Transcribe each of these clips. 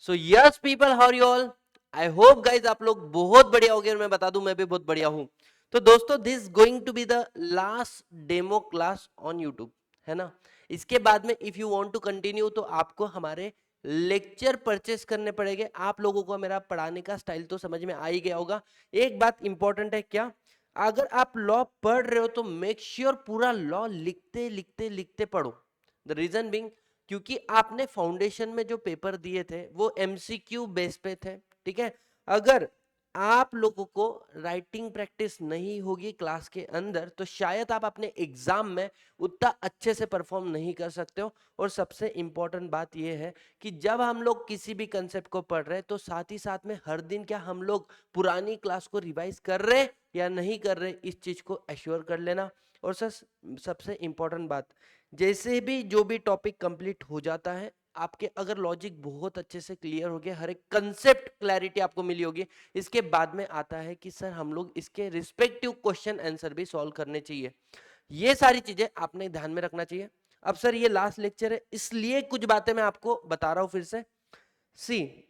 So yes people, how are you all? I hope guys आप लोग बहुत बढ़िया हो गए, और मैं बता दूं मैं भी बहुत बढ़िया हूं। तो दोस्तों, this going to be the last demo class on YouTube, है ना। इसके बाद में if you want to continue तो आपको हमारे लेक्चर परचेस करने पड़ेंगे। आप लोगों को मेरा पढ़ाने का स्टाइल तो समझ में आ ही गया होगा। एक बात इंपॉर्टेंट है, क्या अगर आप लॉ पढ़ रहे हो तो मेक श्योर पूरा लॉ लिखते लिखते लिखते पढ़ो। द रीजन बिंग, क्योंकि आपने फाउंडेशन में जो पेपर दिए थे वो एमसीक्यू बेस पे थे, ठीक है। अगर आप लोगों को राइटिंग प्रैक्टिस नहीं होगी क्लास के अंदर तो शायद आप अपने एग्जाम में उतना अच्छे से परफॉर्म नहीं कर सकते हो। और सबसे इंपॉर्टेंट बात यह है कि जब हम लोग किसी भी कंसेप्ट को पढ़ रहे हैं तो साथ ही साथ में हर दिन क्या हम लोग पुरानी क्लास को रिवाइज कर रहे हैं या नहीं कर रहे, इस चीज को एश्योर कर लेना। और सर, सबसे इंपॉर्टेंट बात, जैसे भी जो भी टॉपिक कंप्लीट हो जाता है, आपके अगर लॉजिक बहुत अच्छे से क्लियर हो गया, हर एक कंसेप्ट क्लैरिटी आपको मिली होगी, इसके बाद में आता है कि सर हम लोग इसके रिस्पेक्टिव क्वेश्चन आंसर भी सॉल्व करने चाहिए। ये सारी चीजें आपने ध्यान में रखना चाहिए। अब सर ये लास्ट लेक्चर है, इसलिए कुछ बातें मैं आपको बता रहा हूं फिर से। सी,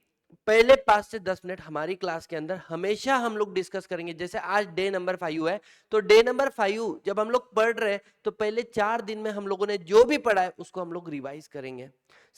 पहले 5 से 10 मिनट हमारी क्लास के अंदर हमेशा हम लोग डिस्कस करेंगे। जैसे आज डे नंबर 5 है, तो डे नंबर 5 जब हम लोग पढ़ रहे हैं तो पहले 4 दिन में हम लोगों ने जो भी पढ़ा है उसको हम लोग रिवाइज करेंगे।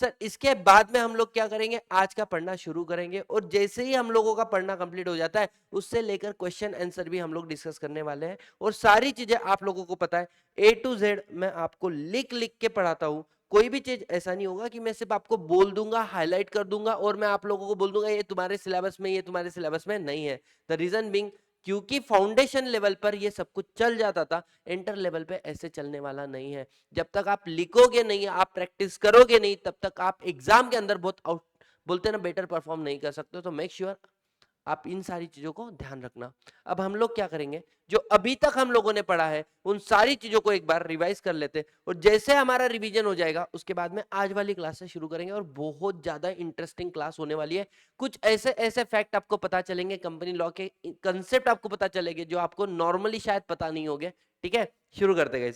सर इसके बाद में हम लोग क्या करेंगे, आज का पढ़ना शुरू करेंगे, और जैसे ही हम लोगों का पढ़ना कंप्लीट हो जाता है उससे लेकर क्वेश्चन आंसर भी हम लोग डिस्कस करने वाले हैं। और सारी चीजें आप लोगों को पता है, A to Z मैं आपको लिख लिख के पढ़ाता हूं। कोई भी चीज ऐसा नहीं होगा कि मैं सिर्फ आपको बोल दूंगा, हाईलाइट कर दूंगा और मैं आप लोगों को बोल दूंगा ये तुम्हारे सिलेबस में, ये तुम्हारे सिलेबस में नहीं है। द रीजन बिंग, क्योंकि फाउंडेशन लेवल पर ये सब कुछ चल जाता था, इंटर लेवल पे ऐसे चलने वाला नहीं है। जब तक आप लिखोगे नहीं, आप प्रैक्टिस करोगे नहीं, तब तक आप एग्जाम के अंदर बहुत आउट बोलते ना बेटर परफॉर्म नहीं कर सकते। तो मेक श्योर आप इन सारी चीजों को ध्यान रखना। अब हम लोग क्या करेंगे, जो अभी तक हम लोगों ने पढ़ा है उन सारी चीजों को एक बार रिवाइज कर लेते, और जैसे हमारा रिवीजन हो जाएगा उसके बाद में आज वाली क्लास से शुरू करेंगे, और बहुत ज्यादा इंटरेस्टिंग क्लास होने वाली है। कुछ ऐसे ऐसे फैक्ट आपको पता चलेंगे, कंपनी लॉ के कंसेप्ट आपको पता चलेंगे जो आपको नॉर्मली शायद पता नहीं होंगे। ठीक है, शुरू करते गए।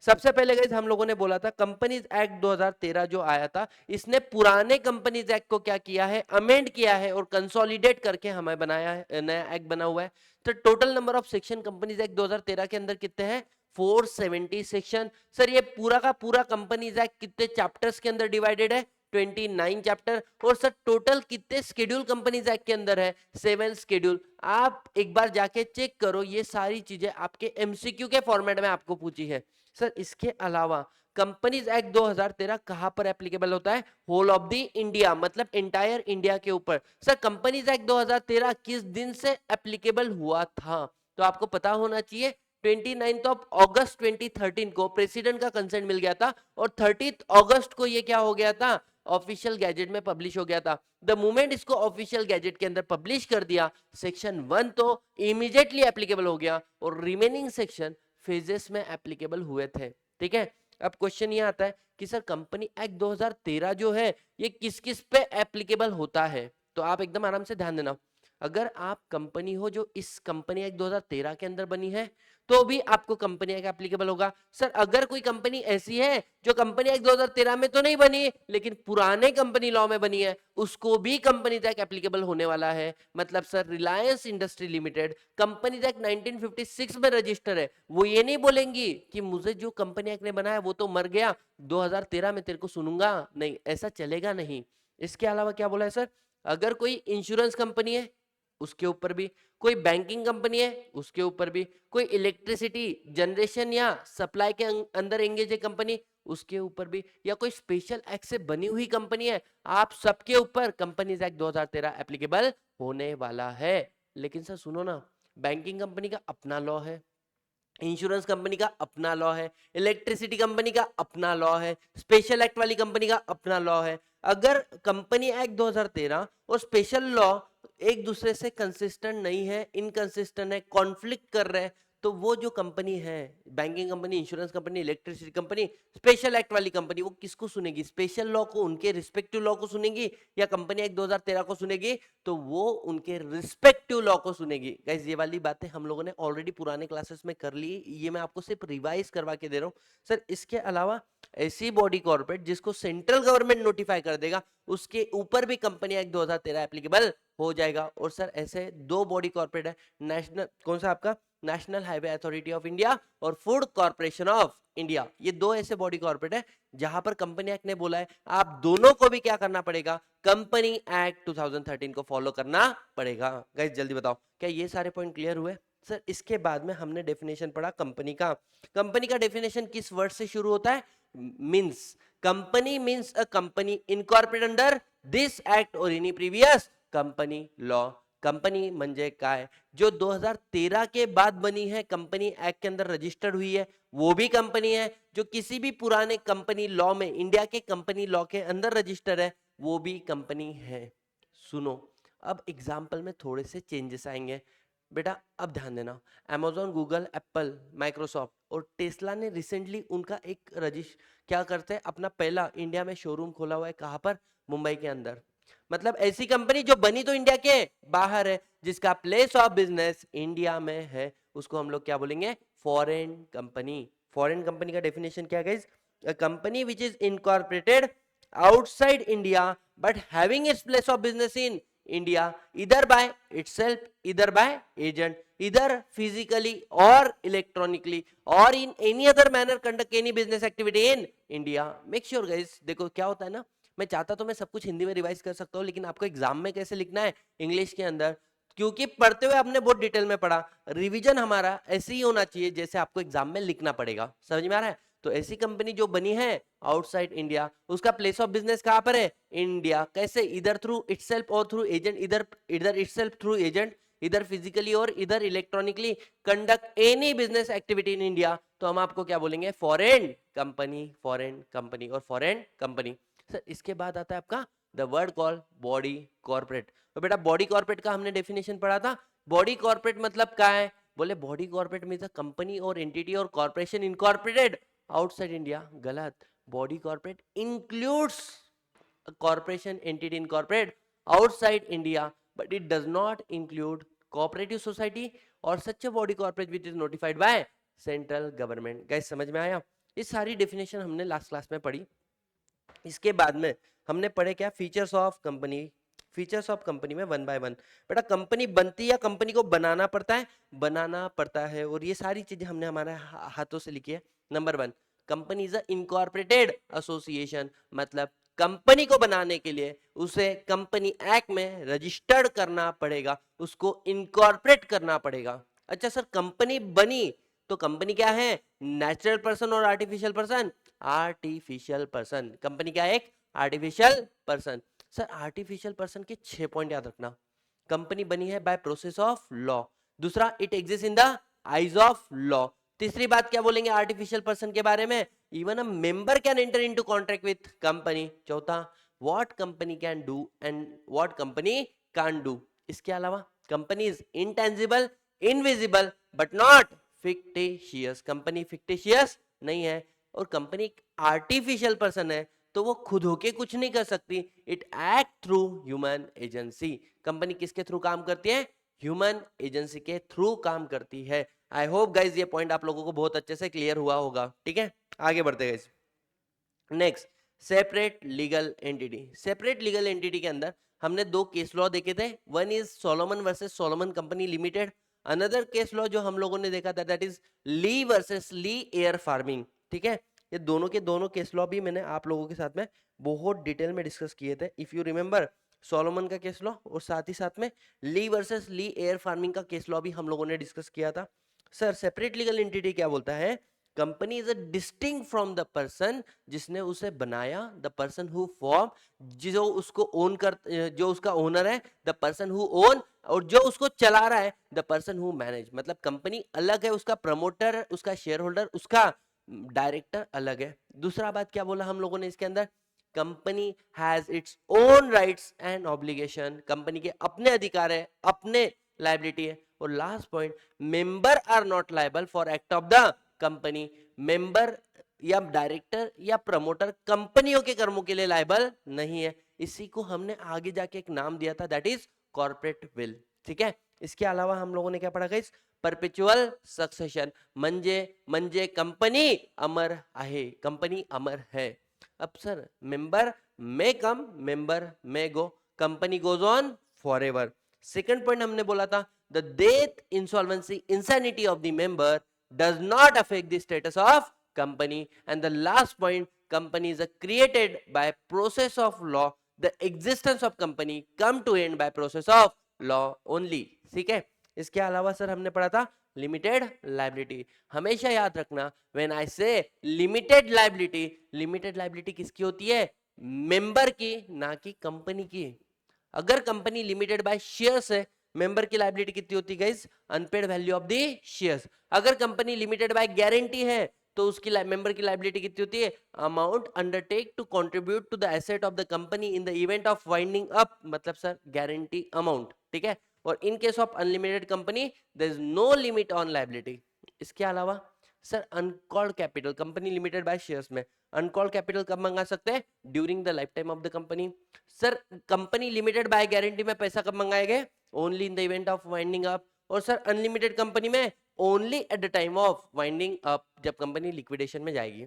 सबसे पहले गाइस हम लोगों ने बोला था कंपनीज एक्ट 2013 जो आया था, इसने पुराने कंपनीज एक्ट को क्या किया है, अमेंड किया है और कंसोलिडेट करके हमें बनाया है, नया एक्ट बना हुआ है। तो total number of section companies act 2013 के अंदर कितने हैं, 470 सेक्शन। सर ये पूरा का पूरा कंपनीज एक्ट कितने चैप्टर्स के अंदर डिवाइडेड है, 29 चैप्टर। और सर टोटल कितने शेड्यूल कंपनीज एक्ट के अंदर है, 7 शेड्यूल। आप एक बार जाके चेक करो, ये सारी चीजें आपके एमसीक्यू के फॉर्मेट में आपको पूछी है। सर इसके अलावा कंपनीज एक्ट 2013 कहां पर एप्लीकेबल होता है, होल ऑफ द इंडिया, मतलब एंटायर इंडिया के ऊपर। सर कंपनीज एक्ट 2013 किस दिन से एप्लीकेबल हुआ था, तो आपको पता होना चाहिए 29 अगस्त 2013 को प्रेसिडेंट का कंसेंट मिल गया था, और 30 अगस्त को ये क्या हो गया था, ऑफिशियल गैजेट में पब्लिश हो गया था। द मोमेंट इसको ऑफिशियल गैजेट के अंदर पब्लिश कर दिया, सेक्शन 1 तो इमीडिएटली एप्लीकेबल हो गया, और रिमेनिंग सेक्शन फेजेस में एप्लीकेबल हुए थे। ठीक है, अब क्वेश्चन ये आता है कि सर कंपनी एक्ट 2013 जो है ये किस किस पे एप्लीकेबल होता है, तो आप एकदम आराम से ध्यान देना। अगर आप कंपनी हो जो इस कंपनी एक्ट 2013 के अंदर बनी है तो भी आपको कंपनी एक्ट एप्लीकेबल होगा। सर अगर कोई कंपनी ऐसी है जो कंपनी एक्ट 2013 में तो नहीं बनी लेकिन पुराने कंपनी लॉ में बनी है, उसको भी कंपनी एक्ट एप्लीकेबल होने वाला है। मतलब sir Reliance industry limited company act 1956 में रजिस्टर है, वो ये नहीं बोलेंगी कि मुझे जो कंपनी एक्ट ने बनाया वो तो मर गया, 2013 में तेरे को सुनूंगा नहीं, ऐसा चलेगा नहीं। इसके अलावा क्या बोला है सर, अगर कोई इंश्योरेंस कंपनी है उसके ऊपर भी, कोई बैंकिंग कंपनी है उसके ऊपर भी, कोई इलेक्ट्रिसिटी जनरेशन या सप्लाई के अंदर एंगेज है कंपनी उसके ऊपर भी, या कोई स्पेशल एक्ट से बनी हुई कंपनी है, आप सबके ऊपर कंपनीज एक्ट 2013 एप्लीकेबल होने वाला है। लेकिन सर सुनो ना, बैंकिंग कंपनी का अपना लॉ है, इंश्योरेंस कंपनी का अपना लॉ है, इलेक्ट्रिसिटी कंपनी का अपना लॉ है, स्पेशल एक्ट वाली कंपनी का अपना लॉ है। अगर कंपनी एक्ट 2013 और स्पेशल लॉ एक दूसरे से कंसिस्टेंट नहीं है, इनकंसिस्टेंट है, कॉन्फ्लिक्ट कर रहे हैं, तो वो जो कंपनी है, banking company, insurance company, electricity company, special act वाली कंपनी, वो किसको सुनेगी? स्पेशल लॉ को, उनके रिस्पेक्टिव लॉ को सुनेगी, या कंपनी एक्ट 2013 को सुनेगी? तो वो उनके रिस्पेक्टिव लॉ को सुनेगी। गाइस ये वाली बातें हम लोगों ने ऑलरेडी पुराने क्लासेस में कर ली, ये मैं आपको सिर्फ रिवाइज करवा के दे रहा हूँ सर। इसके अलावा ऐसी बॉडी कॉर्पोरेट जिसको सेंट्रल गवर्नमेंट नोटिफाई कर देगा, उसके ऊपर भी कंपनी एक्ट 2013 एप्लीकेबल हो जाएगा। और सर ऐसे दो बॉडी कॉर्पोरेट है, नेशनल, कौन सा आपका, national highway authority of India और फूड कॉर्पोरेशन ऑफ इंडिया। ये दो ऐसे बॉडी कॉर्पोरेट है जहां पर कंपनी एक्ट ने बोला है आप दोनों को भी क्या करना पड़ेगा? कंपनी एक्ट 2013 को फॉलो करना पड़ेगा। गाइस जल्दी बताओ, क्या ये सारे पॉइंट क्लियर हुए? सर इसके बाद में हमने डेफिनेशन पढ़ा कंपनी का। कंपनी का डेफिनेशन किस वर्ड से शुरू होता है? Means. Company means a company incorporated under this act और any previous company law. Company म्हणजे काय? जो 2013 के बाद बनी है, कंपनी एक्ट के अंदर रजिस्टर्ड हुई है, वो भी कंपनी है। जो किसी भी पुराने कंपनी लॉ में, इंडिया के कंपनी लॉ के अंदर रजिस्टर है, वो भी कंपनी है। सुनो, अब एग्जाम्पल में थोड़े से चेंजेस आएंगे बेटा, अब ध्यान देना। Amazon, गूगल, एप्पल, माइक्रोसॉफ्ट और टेस्ला ने रिसेंटली उनका एक क्या करते हैं, अपना पहला इंडिया में शोरूम खोला हुआ है। कहां पर? मुंबई के अंदर। मतलब ऐसी कंपनी जो बनी तो इंडिया के बाहर है, जिसका प्लेस ऑफ बिजनेस इंडिया में है, उसको हम लोग क्या बोलेंगे? Foreign company. फॉरेन कंपनी का डेफिनेशन क्या है? A company which is incorporated outside India but having its place of business in India, इधर बाय इटसेल्फ, इधर बाय एजेंट, इधर फिजिकली और इलेक्ट्रॉनिकली और in any other manner conduct any business activity in India. Make sure guys, देखो क्या होता है ना, मैं चाहता तो मैं सब कुछ हिंदी में रिवाइज कर सकता हूँ, लेकिन आपको एग्जाम में कैसे लिखना है? इंग्लिश के अंदर। क्योंकि पढ़ते हुए आपने बहुत डिटेल में पढ़ा, रिवीजन हमारा ऐसे ही होना चाहिए जैसे आपको एग्जाम में लिखना पड़ेगा। समझ में आ रहा है? तो ऐसी कंपनी जो बनी है आउटसाइड इंडिया, उसका प्लेस ऑफ बिजनेस कहां पर है? इंडिया। कैसे? इधर थ्रू इटसेल्फ और थ्रू एजेंट, इधर इधर इटसेल्फ थ्रू एजेंट, इधर फिजिकली और इधर electronically conduct any business activity in India. तो हम आपको क्या बोलेंगे? फॉरेन कंपनी, फॉरेन कंपनी और फॉरेन कंपनी। सर इसके बाद आता है आपका the word call body corporate. तो बेटा बॉडी कॉर्पोरेट का हमने डेफिनेशन पढ़ा था। बॉडी कॉर्पोरेट मतलब क्या है? बोले body corporate means a company और एंटिटी और कॉर्पोरेशन इनकॉर्पोरेटेड आउटसाइड इंडिया। गलत। Body corporate includes corporation entity incorporate outside India, but it does not include cooperative society or such a body corporate which is notified by central government. Guys समझ में आया? ये सारी definition हमने last class में पढ़ी। इसके बाद में हमने पढ़े क्या? Features of company. Features of company में वन बाय वन। बेटा कंपनी बनती या कंपनी को बनाना पड़ता है? बनाना पड़ता है। और ये सारी चीजें हमने हमारे हाथों से लिखी है। Number one, company is a incorporated association, मतलब कंपनी को बनाने के लिए उसे कंपनी एक्ट में रजिस्टर्ड करना पड़ेगा, उसको इनकॉर्पोरेट करना पड़ेगा। अच्छा सर कंपनी बनी तो कंपनी क्या है? नेचुरल पर्सन और artificial person? Artificial person. Company क्या है? एक artificial person. Sir artificial person के 6 पॉइंट याद रखना। कंपनी बनी है बाय प्रोसेस ऑफ लॉ। दूसरा, it exist in the eyes of law. तीसरी बात क्या बोलेंगे आर्टिफिशियल पर्सन के बारे में? Even a member can enter into contract with company. चौथा, what company can do and what company can't do. इसके अलावा company is intangible, invisible but not fictitious. Company fictitious नहीं है। और कंपनी आर्टिफिशियल पर्सन है तो वो खुद होके कुछ नहीं कर सकती। It act through human agency. Company किसके थ्रू काम करती है? ह्यूमन एजेंसी के थ्रू काम करती है। आई होप गाइज ये पॉइंट आप लोगों को बहुत अच्छे से क्लियर हुआ होगा। ठीक है, आगे बढ़ते guys. Next, separate legal entity. Separate legal entity के अंदर हमने दो केस लॉ देखे थे। One is Solomon versus Solomon company limited. Another case law जो हम लोगों ने देखा था that is Lee versus Lee air farming. ठीक है, ये दोनों के दोनों केस लॉ भी मैंने आप लोगों के साथ में बहुत डिटेल में डिस्कस किए थे। इफ यू रिमेंबर, सोलोमन का केस लॉ और साथ ही साथ में ली वर्सेस ली एयर फार्मिंग का केस लॉ भी हम लोगों ने डिस्कस किया था। सर सेपरेट लीगल एंटिटी क्या बोलता है? Company is a distinct from the person जिसने उसे बनाया, द पर्सन हु फॉर्म, जो उसको ओन कर, जो उसका ओनर है, द पर्सन हु ओन, और जो उसको चला रहा है, द पर्सन हु मैनेज। मतलब कंपनी अलग है, उसका प्रमोटर, उसका शेयर होल्डर, उसका डायरेक्टर अलग है। दूसरा बात क्या बोला हम लोगों ने इसके अंदर? Company has its own rights and obligation. Company के अपने अधिकार है, अपने लाइबिलिटी है। और last point, member are not liable for act of the company. Member या डायरेक्टर या प्रमोटर कंपनियों के कर्मों के लिए लाइबल नहीं है। इसी को हमने आगे जाके एक नाम दिया था, दैट इज कॉर्पोरेट विल। ठीक है, इसके अलावा हम लोगों ने क्या पढ़ा गाइस, परपेचुअल सक्सेशन, म्हणजे कंपनी अमर आहे, कंपनी अमर है। अब sir member may come, member may go, company goes on for ever. Second point हमने बोला था, the death, insolvency, insanity of the member does not affect the status of company. And the last point, companies are created by process of law. The existence of company come to end by process of law only. ठीक है, इसके अलावा sir हमने पढ़ा था limited liability. हमेशा याद रखना, व्हेन आई से लिमिटेड लाइबिलिटी, लिमिटेड लाइबिलिटी किसकी होती है, मेंबर की, ना कि कंपनी की। अगर कंपनी लिमिटेड बाय शेयर्स है, मेंबर की लाइबिलिटी कितनी होती है guys, unpaid value of the shares. अगर कंपनी लिमिटेड बाय गारंटी है तो उसकी मेंबर की लाइबिलिटी कितनी होती है, amount undertake to contribute to the asset of the company in the event of winding up, मतलब सर गारंटी अमाउंट। ठीक है, और in case of unlimited company there is no limit on liability. इसके अलावा sir uncalled capital, company limited by shares में uncalled capital कब मंगा सकते हैं, during the life time of the company. Sir company limited by guarantee में पैसा कब मंगाएंगे, only in the event of winding up. और सर अनलिमिटेड कंपनी में only at the time of winding up, जब कंपनी लिक्विडेशन में जाएगी।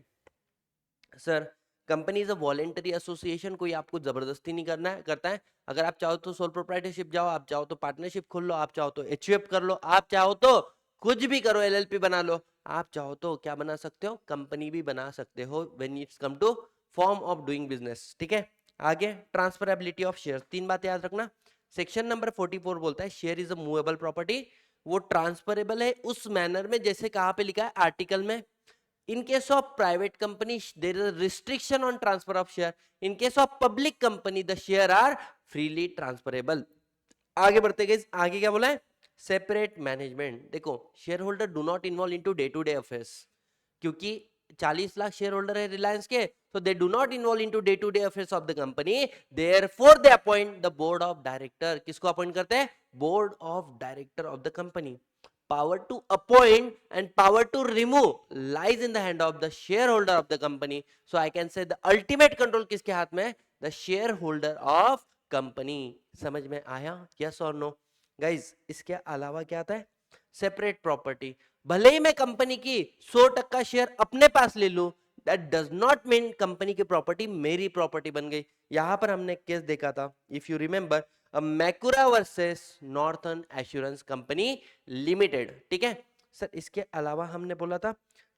Sir company is a voluntary association, कोई आपको जबरदस्ती नहीं करता है। अगर आप चाहो तो सोल प्रोप्राइटरशिप जाओ, आप चाहो तो पार्टनरशिप खोल लो, आप चाहो तो एचयूएफ कर लो, आप चाहो तो कुछ भी करो, एलएलपी बना लो, आप चाहो तो क्या बना सकते हो, कंपनी भी बना सकते हो when it's come to form of doing business. ठीक है, आगे ट्रांसफरेबिलिटी ऑफ शेयर, तीन बातें याद रखना। सेक्शन नंबर 44 बोलता है share is a movable property, वो ट्रांसफरेबल है उस मैनर में जैसे कहां पे लिखा है, आर्टिकल में। In case of private company, there is a restriction on transfer of share. In case of public company, the share are freely transferable. आगे बढ़ते गए, आगे क्या बोला है, सेपरेट मैनेजमेंट। देखो share holder do not involve into day to day affairs, क्योंकि 40 lakh share holder है रिलायंस के, तो they do not involve into day to day affairs of the company, therefore they appoint the board of director. किसको appoint करते हैं, board of director of the company. Power to appoint and power to remove lies in the hand of the shareholder of the company. So I can say the ultimate control किसके हाथ में है, the shareholder of company। समझ में आया, yes or no guys? इसके अलावा क्या आता है, सेपरेट प्रॉपर्टी। भले ही मैं कंपनी की 100% शेयर अपने पास ले लूं, that does not mean company की प्रॉपर्टी मेरी प्रॉपर्टी बन गई। यहां पर हमने केस देखा था, if you remember, Macaura versus Northern Assurance company limited. ठीक है सर, इसके अलावा हमने बोला था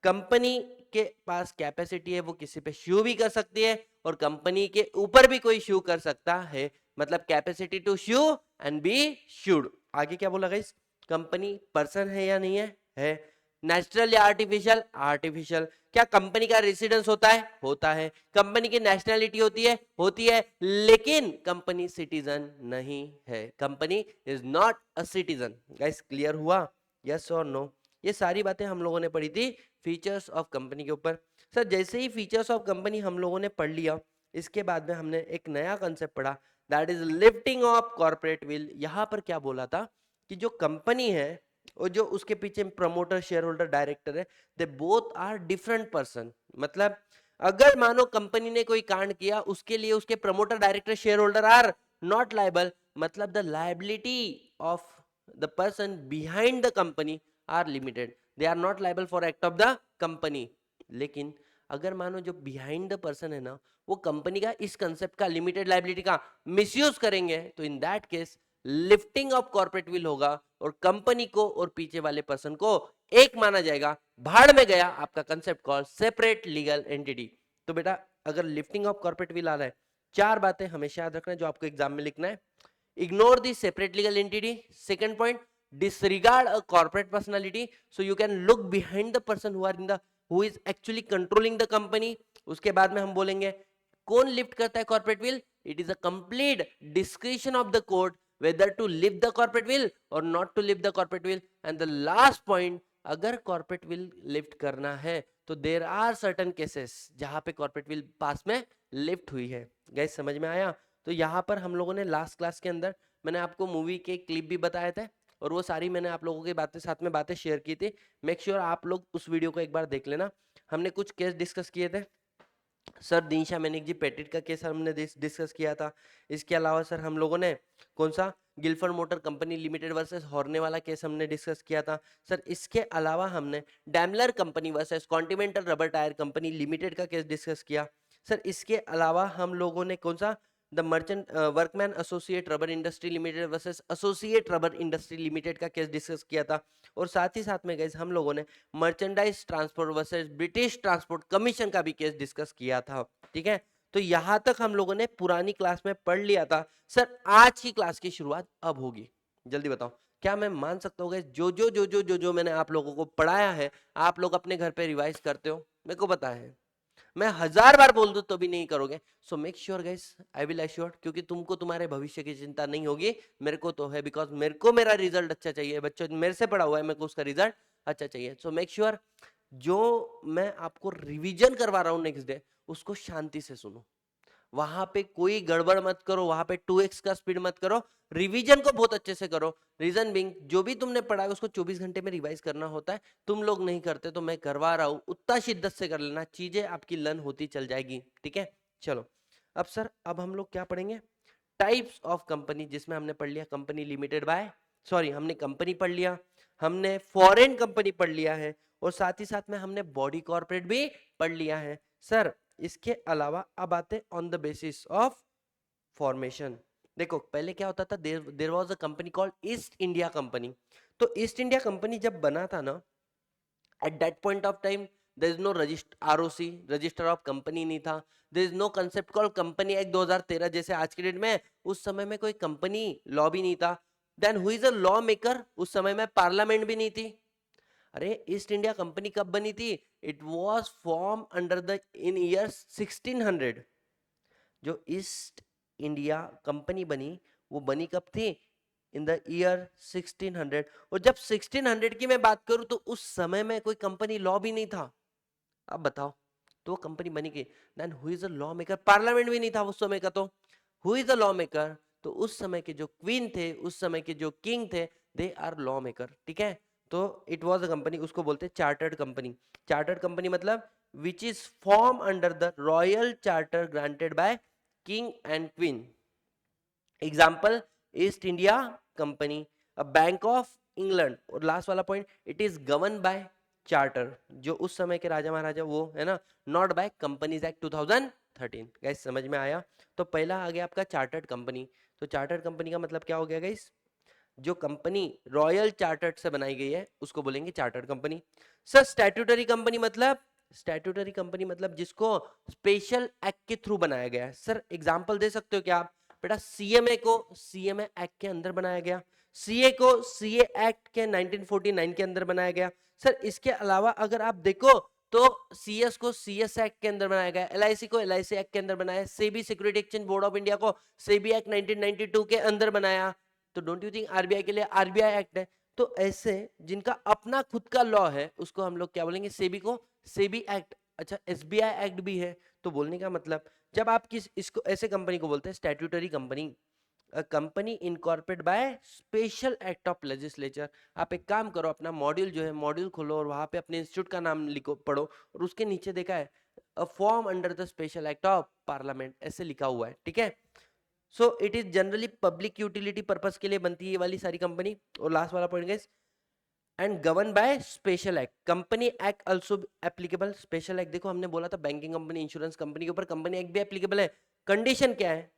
कंपनी के पास कैपेसिटी है, वो किसी पे शू भी कर सकती है और कंपनी के ऊपर भी कोई शू कर सकता है, मतलब capacity to sue and be sued. आगे क्या बोला गाइस, कंपनी पर्सन है या नहीं है नेचुरल या आर्टिफिशियल, आर्टिफिशियल। क्या कंपनी का रेसिडेंस होता है, होता है। कंपनी की नेशनैलिटी होती है, होती है, लेकिन कंपनी सिटीजन नहीं है, company is not a citizen. Guys clear हुआ, यस और नो? ये सारी बातें हम लोगों ने पढ़ी थी फीचर्स ऑफ कंपनी के ऊपर। सर जैसे ही फीचर्स ऑफ कंपनी हम लोगों ने पढ़ लिया, इसके बाद में हमने एक नया कंसेप्ट पढ़ा, that is lifting of corporate will. यहां पर क्या बोला था कि जो कंपनी है और जो उसके पीछे प्रमोटर, शेयर होल्डर, डायरेक्टर है, they both are different person. मतलब अगर मानो कंपनी ने कोई कांड किया, उसके लिए उसके promoter, director, share holder are not liable, मतलब the liability of the person behind the company are limited, they are not liable for act of the company. लेकिन अगर मानो जो बिहाइंड द पर्सन है ना, वो कंपनी का इस कंसेप्ट का, लिमिटेड लायबिलिटी का मिसयूज करेंगे, तो इन that case lifting of corporate will होगा और कंपनी को और पीछे वाले पर्सन को एक माना जाएगा। भाड़ में गया आपका concept call separate legal entity. तो बेटा अगर लिफ्टिंग ऑफ कॉर्पोरेट विल आ रहा है, चार बातें हमेशा याद रखना जो आपको एग्जाम में लिखना है। Ignore the separate legal entity. Second point, disregard a corporate personality, so you can look behind the person who is actually controlling the company। उसके बाद में हम बोलेंगे कौन लिफ्ट करता है corporate will, it is a complete description of the court whether to lift the corporate will or not to lift the corporate will। and the last point, अगर corporate will lift करना है तो there are certain cases जहां पे corporate will पास में lift हुई है। Guys समझ में आया? तो यहाँ पर हम लोगों ने लास्ट क्लास के अंदर मैंने आपको मूवी के क्लिप भी बताए थे, और वो सारी मैंने आप लोगों के बातें साथ में बातें शेयर की थी। मेक श्योर आप लोग उस वीडियो को एक बार देख लेना। हमने कुछ केस डिस्कस किए थे सर, दिशा मैनिक जी पेटेंट का केस हमने डिस्कस किया था। इसके अलावा सर हम लोगों ने कौन सा Gilford motor company limited versus हॉर्ने वाला केस हमने डिस्कस किया था। सर इसके अलावा हमने Daimler company versus continental rubber tyre company limited का केस डिस्कस किया। सर इसके अलावा हम लोगों ने कौन सा the merchant workman associate rubber industry limited versus associate rubber industry limited का केस डिस्कस किया था। और साथ ही साथ में गाइस हम लोगों ने merchandise transport versus British transport commission का भी केस डिस्कस किया था। ठीक है, तो यहां तक हम लोगों ने पुरानी क्लास में पढ़ लिया था। सर आज की क्लास की शुरुआत अब होगी, जल्दी बताओ क्या मैं मान सकता हूँ जो मैंने आप लोगों को पढ़ाया है आप लोग अपने घर पे रिवाइज करते हो? मेरे को पता है मैं 1000 बार बोल दूं तो भी नहीं करोगे। So make sure guys, I will assure, क्योंकि तुमको तुम्हारे भविष्य की चिंता नहीं होगी, मेरे को तो है, बिकॉज मेरे को मेरा रिजल्ट अच्छा चाहिए। बच्चों मेरे से पढ़ा हुआ है, मेरे को उसका रिजल्ट अच्छा चाहिए। सो मेक श्योर जो मैं आपको रिवीजन करवा रहा हूं नेक्स्ट डे उसको शांति से सुनो, वहां पे कोई गड़बड़ मत करो, वहां पे 2x का स्पीड मत करो, रिवीजन को बहुत अच्छे से करो। रीजन बिंग जो भी तुमने पढ़ा है उसको 24 घंटे में रिवाइज करना होता है, तुम लोग नहीं करते तो मैं करवा रहा हूं, उतना शिद्दत से कर लेना, चीजें आपकी लर्न होती चल जाएगी। ठीक है, चलो अब सर अब हम लोग क्या पढ़ेंगे, टाइप्स ऑफ कंपनी, जिसमें हमने पढ़ लिया कंपनी लिमिटेड बाय, सॉरी हमने कंपनी पढ़ लिया, हमने फॉरेन कंपनी पढ़ लिया है, और साथ ही साथ में हमने बॉडी कॉर्पोरेट भी पढ़ लिया है। सर इसके अलावा अब आते on the basis of formation. देखो पहले क्या होता था, there was a company called East India Company. तो ईस्ट इंडिया कंपनी जब बना था ना, at that point of time there is no register, ROC register of company नहीं था, there is no concept called company act 2013 जैसे आज के डेट में। उस समय में कोई कंपनी लॉ भी नहीं था। Then who is a law maker, उस समय में पार्लियामेंट भी नहीं थी। अरे ईस्ट इंडिया कंपनी कब बनी थी, it was form under the in year 1600। जो ईस्ट इंडिया कंपनी बनी वो बनी कब थी, इन द ईयर 1600। और जब 1600 की मैं बात करूं तो उस समय में कोई कंपनी लॉ भी नहीं था। अब बताओ तो वो कंपनी बनी की, then who is a law maker, parliament भी नहीं था उस समय का, तो who is a law maker, तो उस समय के जो क्वीन थे, उस समय के जो किंग थे, दे आर लॉ मेकर। ठीक है, तो इट वॉज अ कंपनी, उसको बोलते हैं चार्टर्ड कंपनी। चार्टर्ड कंपनी मतलब which is form under the royal charter granted by king and queen. Example east India company, a bank of England, और last वाला point it is govern by charter, जो उस समय के राजा महाराजा वो है ना, not by companies act 2013। Guys समझ में आया? तो पहला आ गया आपका चार्टर्ड कंपनी। तो चार्टर्ड कंपनी का मतलब क्या हो गया गाइस, जो कंपनी रॉयल चार्टर्ड से बनाई गई है उसको बोलेंगे chartered company. Sir statutory company मतलब, स्टैट्यूटरी कंपनी मतलब जिसको स्पेशल एक्ट के थ्रू बनाया गया है। सर एग्जांपल दे सकते हो क्या आप? बेटा सीएमए को सीएमए एक्ट के अंदर बनाया गया, सीए को सीए एक्ट के 1949 के अंदर बनाया गया। सर इसके अलावा अगर आप देखो तो सीएस को सीएस एक्ट के अंदर बनाया गया, एलआईसी को एलआईसी एक्ट के अंदर बनाया, SEBI security exchange board of India को सेबी एक्ट 1992 के अंदर बनाया। तो डोंट यू थिंक आरबीआई के लिए आरबीआई एक्ट है? तो ऐसे जिनका अपना खुद का लॉ है उसको हम लोग क्या बोलेंगे, सेबी को सेबी एक्ट। अच्छा एसबीआई एक्ट भी है। तो बोलने का मतलब जब आप किस इसको ऐसे कंपनी को बोलते हैं statutory company, a company incorporate by special act of legislature. आप एक काम करो, अपना मॉड्यूल जो है मॉड्यूल खोलो और वहां पे अपने इंस्टीट्यूट का नाम लिखो, पढ़ो, और उसके नीचे देखा है a form under the special act of parliament, ऐसे लिखा हुआ है। ठीक है, so it is generally public utility purpose के लिए बनती है ये वाली सारी कंपनी। और लास्ट वाला point guys, and govern by special act, company act also applicable. Special act देखो हमने बोला था बैंकिंग कंपनी इंश्योरेंस कंपनी के ऊपर कंपनी एक्ट भी एप्लीकेबल है। कंडीशन क्या है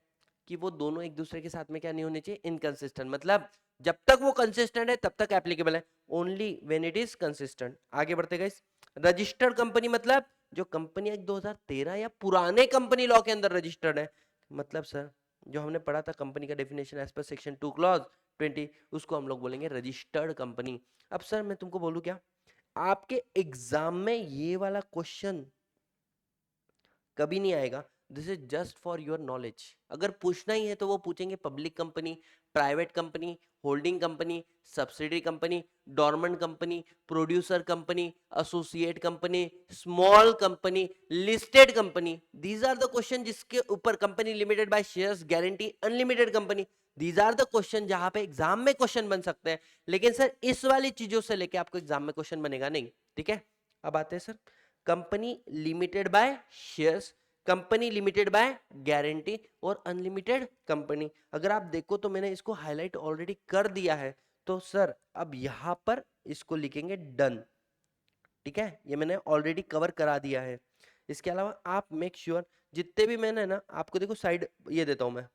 कि वो दोनों एक दूसरे के साथ में क्या नहीं होने चाहिए, इनकंसिस्टेंट, मतलब जब तक वो कंसिस्टेंट है तब तक एप्लीकेबल है, only when it is consistent. आगे बढ़ते गाइस, रजिस्टर्ड कंपनी मतलब जो कंपनी एक्ट 2013 या पुराने कंपनी लॉ के अंदर रजिस्टर्ड है। मतलब सर जो हमने पढ़ा था कंपनी का definition as per section 2 clause 20, उसको हम लोग बोलेंगे रजिस्टर्ड कंपनी। अब सर मैं तुमको बोलूं क्या, आपके एग्जाम में ये वाला क्वेश्चन कभी नहीं आएगा। This is just for your knowledge. अगर पूछना ही है तो वो पूछेंगे public company, private company, holding company, subsidiary company, dormant company, producer company, associate company, small company, listed company. These are the question जिसके ऊपर company limited by shares, guarantee, unlimited company, these are the question जहां पे exam में question बन सकते हैं। लेकिन sir इस वाली चीजों से लेके आपको एग्जाम में क्वेश्चन बनेगा नहीं, ठीक है। अब आते हैं sir company limited by shares, company limited by guarantee और अनलिमिटेड कंपनी। अगर आप देखो तो मैंने इसको हाईलाइट ऑलरेडी कर दिया है। तो सर अब यहां पर इसको लिखेंगे डन, ठीक है, ये मैंने ऑलरेडी कवर करा दिया है। इसके अलावा आप मेक श्योर जितने भी मैंने ना आपको देखो साइड ये देता हूं मैं,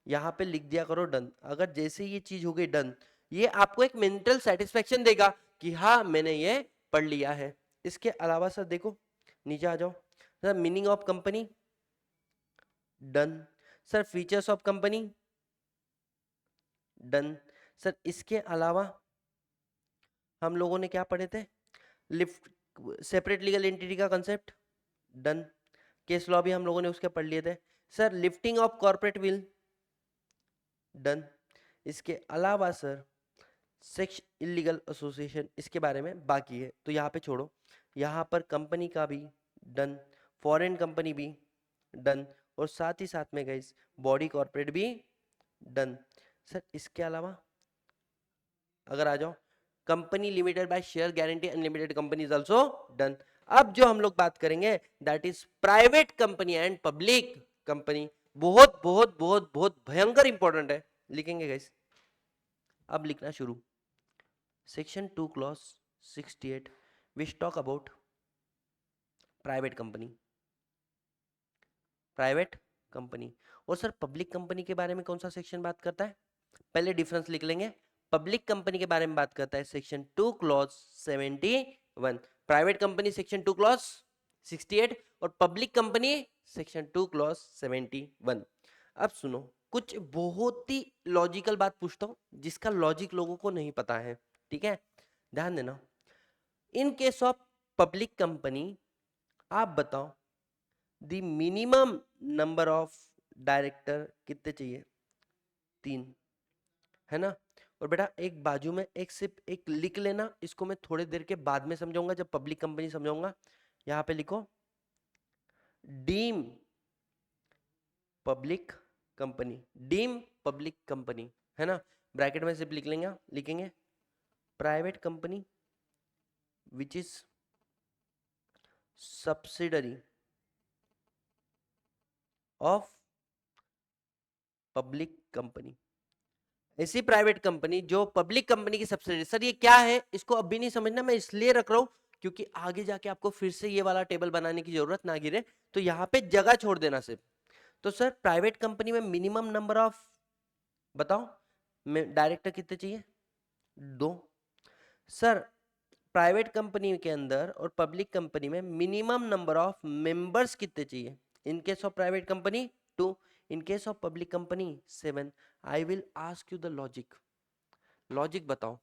यहाँ पे लिख दिया करो डन। अगर जैसे ये चीज हो गई डन, ये आपको एक मेंटल सेटिस्फेक्शन देगा कि हाँ मैंने ये पढ़ लिया है। इसके अलावा सर देखो नीचे आ जाओ sir, meaning of company done, sir features of company done. Sir इसके अलावा हम लोगों ने क्या पढ़े थे, लिफ्ट सेपरेट लीगल एंटिटी का कंसेप्ट डन, केस लॉ भी हम लोगों ने उसके पढ़ लिए थे। Sir lifting of corporate will done. इसके अलावा सर सेक्स इलीगल एसोसिएशन इसके बारे में बाकी है, तो यहाँ पे छोड़ो। यहाँ पर कंपनी का भी डन, फॉरेन कंपनी भी डन, और साथ ही साथ में गाइस बॉडी कॉर्पोरेट भी डन। सर इसके अलावा अगर आ जाओ company limited bye share guarantee unlimited company is also done. अब जो हम लोग बात करेंगे that is private company and public company. बहुत बहुत बहुत बहुत भयंकर इंपॉर्टेंट है, लिखेंगे गाइस। अब लिखना शुरू। Section 2 clause 68 which talk about private company, private company. और सर पब्लिक कंपनी के बारे में कौन सा सेक्शन बात करता है, पहले डिफरेंस लिख लेंगे। पब्लिक कंपनी के बारे में बात करता है section 2 clause 71, private company section 2 clause 68 और पब्लिक कंपनी सेक्शन 2 क्लॉज 71। अब सुनो कुछ बहुत ही लॉजिकल बात पूछता हूं जिसका लॉजिक लोगों को नहीं पता है, ठीक है, ध्यान देना। इन केस ऑफ पब्लिक कंपनी आप बताओ the minimum number of director कितने चाहिए, 3, है ना। और बेटा एक बाजू में एक सिर्फ एक लिख लेना, इसको मैं थोड़ी देर के बाद में समझाऊंगा जब पब्लिक कंपनी समझाऊंगा। यहां पे लिखो deem public company, deem public company, है ना। ब्रैकेट में सिर्फ लिखेंगे private company which is subsidiary of public company. ऐसी प्राइवेट कंपनी जो पब्लिक कंपनी की सब्सिडरी। सर ये क्या है इसको अभी नहीं समझना, मैं इसलिए रख रहा हूं क्योंकि आगे जाके आपको फिर से ये वाला टेबल बनाने की जरूरत ना गिरे, तो यहां पे जगह छोड़ देना सिर्फ। तो सर प्राइवेट कंपनी में मिनिमम नंबर ऑफ बताओ डायरेक्टर कितने चाहिए, 2। सर प्राइवेट कंपनी के अंदर और पब्लिक कंपनी में मिनिमम नंबर ऑफ मेंबर्स कितने चाहिए, इन case of private company 2, in case of public company 7। I will ask you the logic, logic बताओ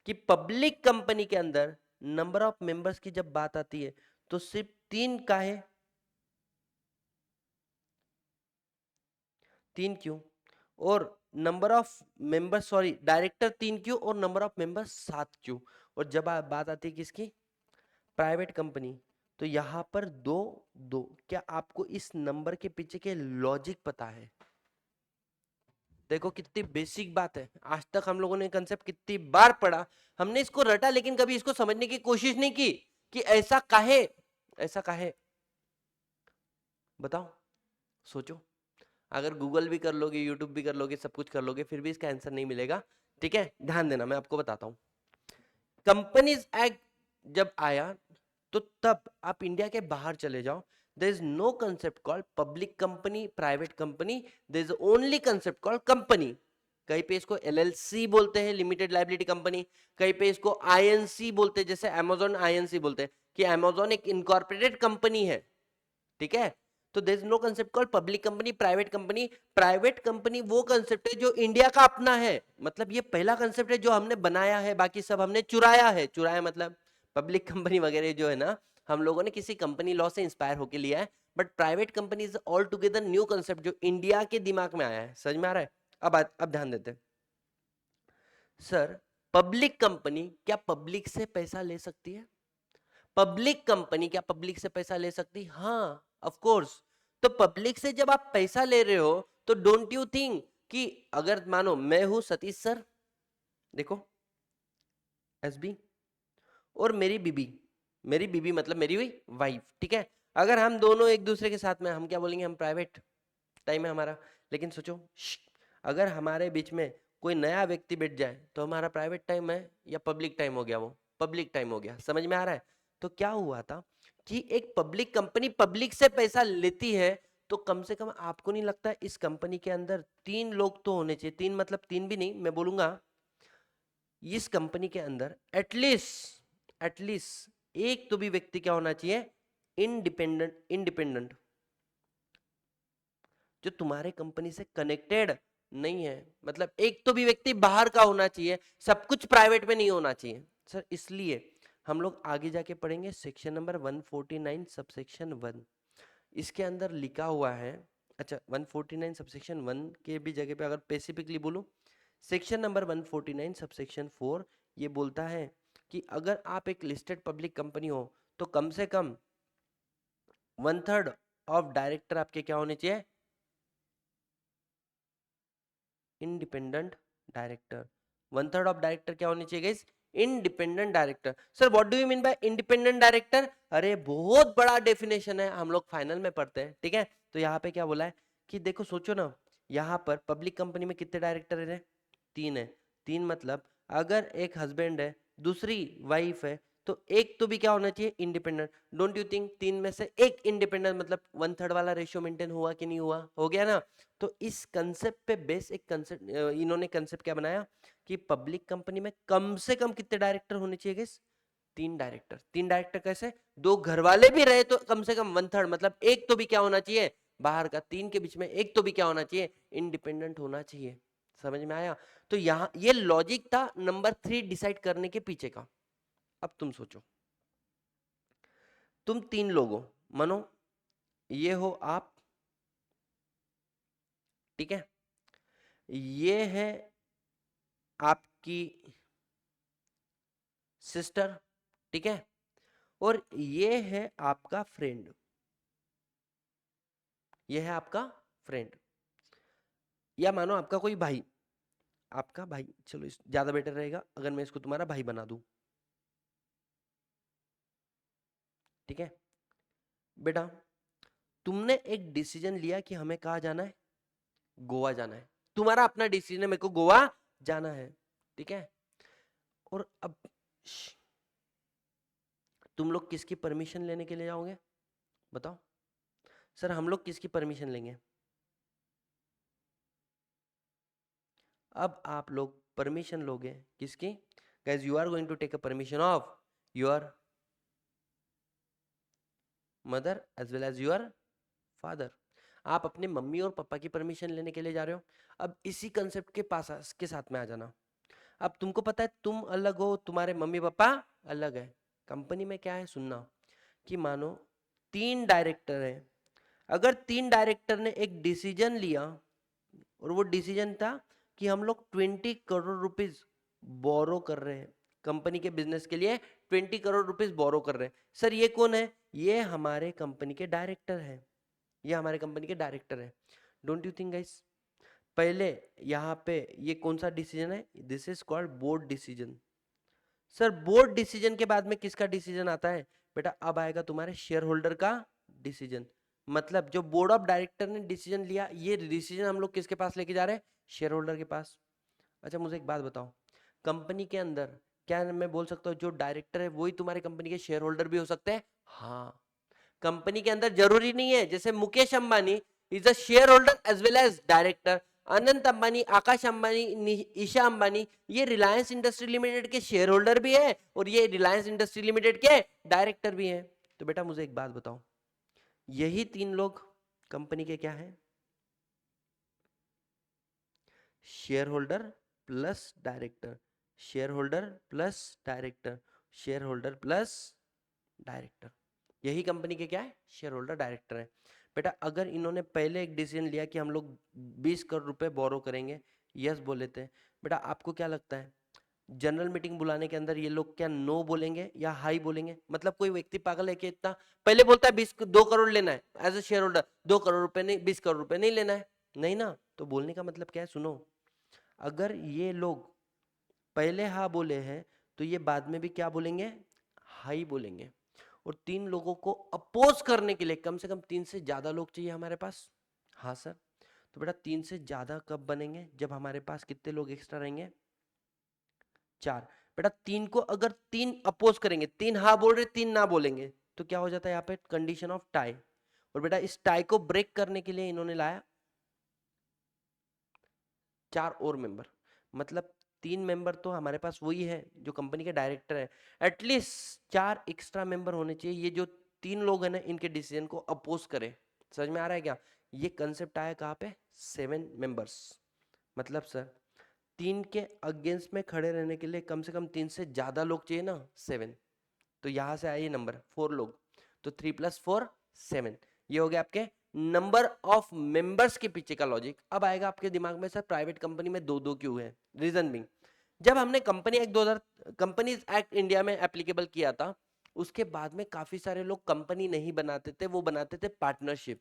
कि पब्लिक कंपनी के अंदर नंबर ऑफ मेंबर्स की जब बात आती है तो सिर्फ 3 का है, 3 क्यों, और number of members sorry director 3 क्यों और नंबर ऑफ मेंबर्स 7 क्यों। और जब बात आती है किसकी, प्राइवेट कंपनी, तो यहां पर 2 2। क्या आपको इस नंबर के पीछे के लॉजिक पता है, देखो कितनी बेसिक बात है, आज तक हम लोगों ने कंसेप्ट कितनी बार पढ़ा, हमने इसको रटा लेकिन कभी इसको समझने की कोशिश नहीं की कि ऐसा काहे, ऐसा काहे, बताओ, सोचो। अगर गूगल भी कर लोगे, यूट्यूब भी कर लोगे, सब कुछ कर लोगे, फिर भी इसका आंसर नहीं मिलेगा, ठीक है, ध्यान देना, मैं आपको बताता हूं। कंपनीज एक्ट जब आया तो तब आप इंडिया के बाहर चले जाओ, there is no concept called public company, private company, there is only concept called company। कहीं पे इसको LLC बोलते हैं, लिमिटेड लाइबिलिटी कंपनी, कहीं पे इसको INC बोलते हैं, जैसे अमेजोन INC बोलते हैं कि अमेजोन एक इनकॉर्पोरेटेड कंपनी है, ठीक है। तो there is no concept called public company, private company. Private company वो कंसेप्ट है जो इंडिया का अपना है, मतलब ये पहला कंसेप्ट है जो हमने बनाया है, बाकी सब हमने चुराया है। चुराया मतलब पब्लिक कंपनी वगैरह जो है ना, हम लोगों ने किसी कंपनी लॉ से इंस्पायर होकर लिया है, but private company is all together new concept जो इंडिया के दिमाग में आया है। समझ में आ रहा है? अब ध्यान देते हैं। सर पब्लिक कंपनी क्या पब्लिक से पैसा ले सकती है? पब्लिक कंपनी क्या पब्लिक से पैसा ले सकती? हाँ ऑफ कोर्स। तो पब्लिक से जब आप पैसा ले रहे हो तो डोंट यू थिंक कि अगर मानो मैं हूं सतीश सर, देखो एसबी, और मेरी बीबी मतलब मेरी हुई वाइफ, ठीक है। अगर हम दोनों एक दूसरे के साथ में, हम क्या बोलेंगे, हम प्राइवेट टाइम है हमारा। लेकिन सोचो अगर हमारे बीच में कोई नया व्यक्ति बैठ जाए तो हमारा प्राइवेट टाइम है या पब्लिक टाइम हो गया? वो पब्लिक टाइम हो गया। समझ में आ रहा है? तो क्या हुआ था कि एक पब्लिक कंपनी पब्लिक से पैसा लेती है तो कम से कम आपको नहीं लगता इस कंपनी के अंदर 3 लोग तो होने चाहिए? 3 मतलब 3 भी नहीं, मैं बोलूंगा इस कंपनी के अंदर एटलीस्ट एक तो भी व्यक्ति क्या होना चाहिए? इंडिपेंडेंट, जो तुम्हारे कंपनी से कनेक्टेड नहीं है। मतलब एक तो भी व्यक्ति बाहर का होना चाहिए, सब कुछ प्राइवेट में नहीं होना चाहिए। सर इसलिए हम लोग आगे जाके पढ़ेंगे सेक्शन नंबर 149 सबसेक्शन 1, इसके अंदर लिखा हुआ है। अच्छा 149 सबसेक्शन 1 के भी जगह पे अगर स्पेसिफिकली बोलूं, सेक्शन नंबर 149 सबसेक्शन 4 ये बोलता है कि अगर आप एक लिस्टेड पब्लिक कंपनी हो तो कम से कम 1/3 ऑफ डायरेक्टर आपके क्या होने चाहिए? Independent director. 1/3 ऑफ डायरेक्टर क्या होने चाहिए guys? Independent director. Sir what do you mean by independent director? अरे बहुत बड़ा डेफिनेशन है, हम लोग फाइनल में पढ़ते हैं, ठीक है। तो यहाँ पे क्या बोला है कि देखो सोचो ना, यहाँ पर पब्लिक कंपनी में कितने डायरेक्टर है? 3 है। 3 मतलब अगर एक हस्बैंड है, दूसरी वाइफ है, तो एक तो भी क्या होना चाहिए? इंडिपेंडेंट। डोंट यू थिंक 3 में से एक इंडिपेंडेंट मतलब 1/3 वाला रेशियो मेंटेन हुआ कि नहीं हुआ? हो गया ना। तो इस कंसेप्ट पे बेस एक कंसेप्ट इन्होंने कंसेप्ट क्या बनाया कि पब्लिक कंपनी में कम से कम कितने डायरेक्टर होने चाहिए गेस? 3 डायरेक्टर। 3 डायरेक्टर कैसे? 2 घर वाले भी रहे तो कम से कम 1/3 मतलब एक तो भी क्या होना चाहिए? बाहर का। 3 के बीच में एक तो भी क्या होना चाहिए? इंडिपेंडेंट होना चाहिए। समझ में आया? तो यहाँ ये लॉजिक था नंबर 3 डिसाइड करने के पीछे का। अब तुम सोचो, तुम 3 लोग हो, मानो ये हो आप, ठीक है, ये है आपकी सिस्टर, ठीक है, और ये है आपका फ्रेंड, ये है आपका फ्रेंड, या मानो आपका कोई भाई, आपका भाई, चलो इस ज्यादा बेटर रहेगा अगर मैं इसको तुम्हारा भाई बना दूं, ठीक है। बेटा तुमने एक डिसीजन लिया कि हमें कहाँ जाना है? गोवा जाना है। तुम्हारा अपना डिसीजन है, मेरे को गोवा जाना है, ठीक है। और अब तुम लोग किसकी परमिशन लेने के लिए जाओगे? बताओ। सर हम लोग किसकी परमिशन लेंगे? अब आप लोग परमिशन लोगे किसकी? Guys you are going to take a permission of your mother as well as your father. आप अपने मम्मी और पापा की परमिशन लेने के लिए जा रहे हो। अब इसी कंसेप्ट के पास के साथ में आ जाना। अब तुमको पता है तुम अलग हो, तुम्हारे मम्मी पापा अलग है। कंपनी में क्या है सुनना, कि मानो 3 डायरेक्टर हैं, अगर 3 डायरेक्टर ने एक डिसीजन लिया और वो डिसीजन था कि हम लोग 20 करोड़ रुपीज बोरो कर रहे हैं कंपनी के बिजनेस के लिए, 20 करोड़ रुपीज बोरो कर रहे हैं। सर ये कौन है? ये हमारे कंपनी के डायरेक्टर है, ये हमारे कंपनी के डायरेक्टर है। डोंट यू थिंक गाइस, पहले यहाँ पे ये कौन सा डिसीजन है? This is called board decision. Sir board decision के बाद में किसका डिसीजन आता है? बेटा अब आएगा तुम्हारे शेयर होल्डर का डिसीजन। मतलब जो बोर्ड ऑफ डायरेक्टर ने डिसीजन लिया, ये डिसीजन हम लोग किसके पास लेके जा रहे हैं? शेयर होल्डर के पास। अच्छा मुझे एक बात बताओ, कंपनी के अंदर क्या मैं बोल सकता हूँ जो डायरेक्टर है वही तुम्हारी कंपनी के शेयर होल्डर भी हो सकते हैं? हाँ। कंपनी के अंदर जरूरी नहीं है, जैसे Mukesh Ambani is a share holder as well as director, Anant Ambani, Akash Ambani, Isha Ambani, ये रिलायंस इंडस्ट्री लिमिटेड के शेयर होल्डर भी है और ये रिलायंस इंडस्ट्री लिमिटेड के डायरेक्टर भी हैं। तो बेटा मुझे एक बात बताओ, यही 3 लोग कंपनी के क्या है? Share holder plus director, share holder plus director, share holder plus director, यही कंपनी के क्या है, शेयर होल्डर डायरेक्टर है। बेटा अगर इन्होंने पहले एक डिसीजन लिया कि हम लोग 20 करोड़ रुपए बोरो करेंगे, यस बोल लेते हैं, बेटा आपको क्या लगता है जनरल मीटिंग बुलाने के अंदर ये लोग क्या नो बोलेंगे या हाई बोलेंगे? मतलब कोई व्यक्ति पागल है कि इतना पहले बोलता है 2 करोड़ लेना है as a share holder, 2 crore रुपए नहीं, 20 करोड़ रुपए नहीं लेना है, नहीं ना। तो बोलने का मतलब क्या है, सुनो, अगर ये लोग पहले हाँ बोले हैं तो ये बाद में भी क्या बोलेंगे, हाई बोलेंगे। और 3 लोगों को अपोज करने के लिए कम से कम 3 से ज्यादा लोग चाहिए हमारे पास। हाँ सर, तो बेटा 3 से ज्यादा कब बनेंगे, जब हमारे पास कितने लोग एक्स्ट्रा रहेंगे, 4। बेटा 3 को अगर 3 अपोज करेंगे, 3 हाँ बोल रहे 3 ना बोलेंगे, तो क्या हो जाता है यहाँ पे कंडीशन ऑफ टाई। और बेटा इस टाई को ब्रेक करने के लिए इन्होंने लाया 4 और मेंबर, मतलब 3 मेंबर तो हमारे पास वही है जो कंपनी के डायरेक्टर है, एटलीस्ट 4 एक्स्ट्रा मेंबर होने चाहिए, ये जो 3 लोग हैं ना इनके डिसीजन को अपोज करे। समझ में आ रहा है क्या? ये कंसेप्ट आया कहाँ पे, 7 मेंबर्स। मतलब सर 3 के अगेंस्ट में खड़े रहने के लिए कम से कम 3 से ज्यादा लोग चाहिए ना, 7। तो यहां से आया ये नंबर 4 लोग, तो 3 + 4 7। ये हो गया आपके नंबर ऑफ मेंबर्स के पीछे का लॉजिक। अब आएगा आपके दिमाग में सर प्राइवेट कंपनी में 2-2 क्यों है? रीजन बिंग, जब हमने company act 2000 companies act India में एप्लीकेबल किया था, उसके बाद में काफी सारे लोग कंपनी नहीं बनाते थे, वो बनाते थे पार्टनरशिप।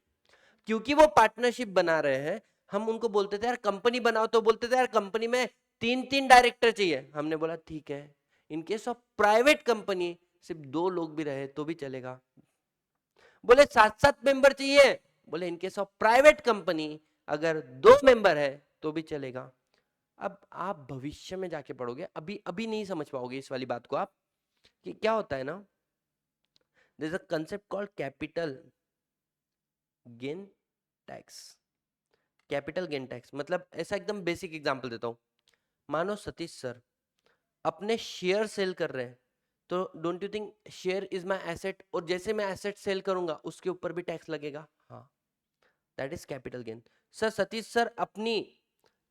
क्योंकि वो पार्टनरशिप बना रहे हैं, हम उनको बोलते थे यार कंपनी बनाओ, तो बोलते थे यार कंपनी में 3-3 डायरेक्टर चाहिए। हमने बोला ठीक है, इन केस ऑफ प्राइवेट कंपनी सिर्फ 2 लोग भी रहे तो भी चलेगा। बोले 7-7 मेंबर चाहिए, बोले इन केस ऑफ प्राइवेट कंपनी अगर 2 मेंबर है तो भी चलेगा। अब आप भविष्य में जाके पढ़ोगे, अभी अभी नहीं समझ पाओगे इस वाली बात को आप, कि क्या होता है ना, there is a concept called capital gain tax. Capital gain tax मतलब ऐसा एकदम बेसिक एग्जांपल देता हूं, मानो सतीश सर अपने शेयर सेल कर रहे हैं, तो don't you think share is my asset, और जैसे मैं एसेट सेल करूंगा उसके ऊपर भी टैक्स लगेगा? हाँ, that is capital gain. Sir Satish sir अपनी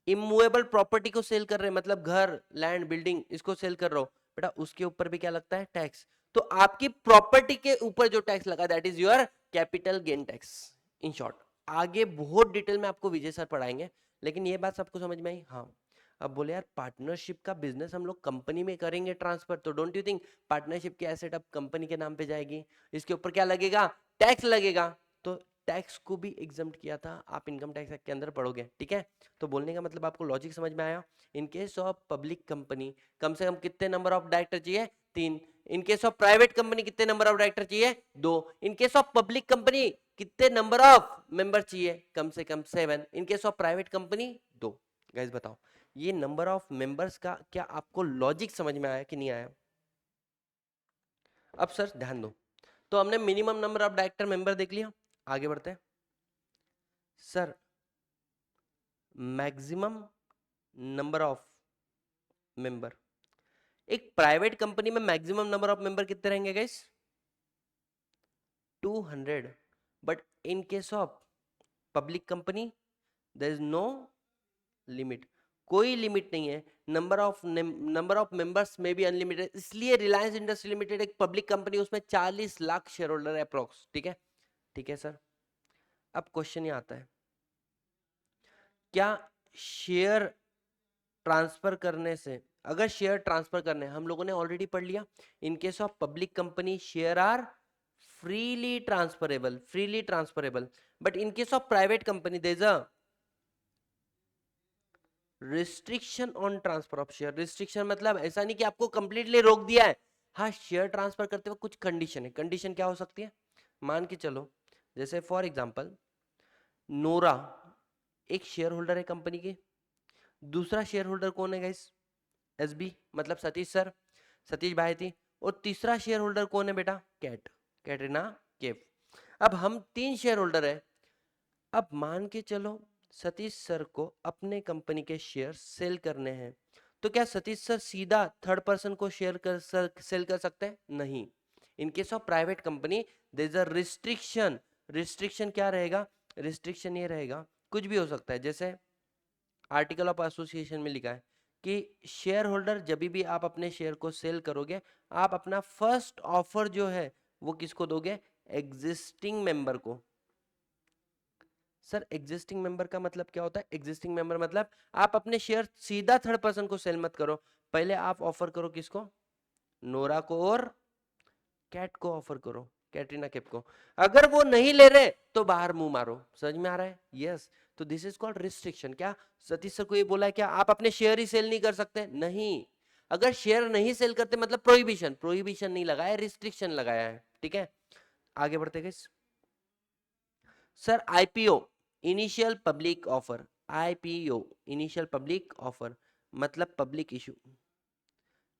इमूवेबल प्रॉपर्टी को सेल कर रहे हैं, मतलब घर, लैंड, बिल्डिंग, इसको सेल कर रहा हूं, बेटा उसके ऊपर भी क्या लगता है, टैक्स। तो आपकी प्रॉपर्टी के ऊपर जो टैक्स लगा that is your capital gain tax. In short, आगे बहुत डिटेल में आपको विजय सर पढ़ाएंगे, लेकिन ये बात सबको समझ में आई? हाँ। अब बोले यार पार्टनरशिप का बिजनेस हम लोग कंपनी में करेंगे ट्रांसफर, तो डोंट यू थिंक पार्टनरशिप की एसेट अब कंपनी के नाम पे जाएगी, इसके ऊपर क्या लगेगा, टैक्स लगेगा। तो टैक्स को भी एग्जम्प्ट किया था, आप इनकम टैक्स एक्ट के अंदर पढ़ोगे, ठीक है। तो बोलने का मतलब आपको लॉजिक समझ में आया? In case of public company कम से कम कितने नंबर ऑफ डायरेक्टर चाहिए, 3। In case of private company कितने नंबर ऑफ डायरेक्टर चाहिए, 2। In case of public company कितने नंबर ऑफ मेंबर चाहिए, कम से कम 7। In case of private company 2। Guys बताओ ये नंबर ऑफ मेंबर्स का क्या आपको लॉजिक समझ में आया कि नहीं आया? अब सर ध्यान दो, तो हमने minimum number of director member देख लिया, आगे बढ़ते हैं। Sir maximum number of member, एक प्राइवेट कंपनी में मैक्सिमम नंबर ऑफ मेंबर कितने रहेंगे guys, 200। But in case of public company there is no limit, कोई लिमिट नहीं है, नंबर ऑफ मेंबर्स में भी अनलिमिटेड। इसलिए रिलायंस इंडस्ट्री लिमिटेड एक पब्लिक कंपनी, उसमें 40 लाख शेयर होल्डर है अप्रोक्स, ठीक है। ठीक है सर, अब क्वेश्चन ये आता है, क्या शेयर ट्रांसफर करने से, अगर शेयर ट्रांसफर करने, हम लोगों ने ऑलरेडी पढ़ लिया, in case of public company share are freely transferable, but in case of private company there is a restriction on transfer of share. Restriction मतलब ऐसा नहीं कि आपको कंप्लीटली रोक दिया है, हाँ शेयर ट्रांसफर करते वक्त कुछ कंडीशन है। कंडीशन क्या हो सकती है, मान के चलो जैसे फॉर एग्जांपल नोरा एक शेयर होल्डर है कंपनी की, दूसरा शेयर होल्डर कौन है गाइस, एसबी मतलब सतीश सर, सतीश भाई थी, और तीसरा शेयर होल्डर कौन है बेटा, कैटरीना कैफ। अब हम 3 शेयर होल्डर है, अब मान के चलो सतीश सर को अपने कंपनी के शेयर सेल करने हैं, तो क्या सतीश सर सीधा थर्ड पर्सन को सेल कर सकते हैं, नहीं। In case of private company there is a restriction. Restriction क्या रहेगा, रिस्ट्रिक्शन ये रहेगा, कुछ भी हो सकता है, जैसे आर्टिकल ऑफ एसोसिएशन में लिखा है कि शेयर होल्डर जब भी आप अपने शेयर को सेल करोगे, आप अपना फर्स्ट ऑफर जो है वो किसको दोगे, एग्जिस्टिंग मेंबर को। सर एग्जिस्टिंग मेंबर का मतलब क्या होता है? एग्जिस्टिंग मेंबर मतलब आप अपने शेयर सीधा थर्ड पर्सन को सेल मत करो, पहले आप ऑफर करो किसको? नोरा को और कैट को ऑफर करो, कैटरीना कैफ को। अगर वो नहीं ले रहे तो बाहर मुंह मारो। समझ में आ रहा है? यस। तो दिस इज कॉल्ड रिस्ट्रिक्शन। क्या सतीश सर को ये बोला है क्या आप अपने शेयर ही सेल नहीं कर सकते? नहीं। अगर शेयर नहीं सेल करते मतलब प्रोहिबिशन, प्रोहिबिशन नहीं लगाया, रिस्ट्रिक्शन लगाया है। ठीक है, आगे बढ़ते गए। Sir IPO, initial public offer. IPO, initial public offer मतलब पब्लिक इशू।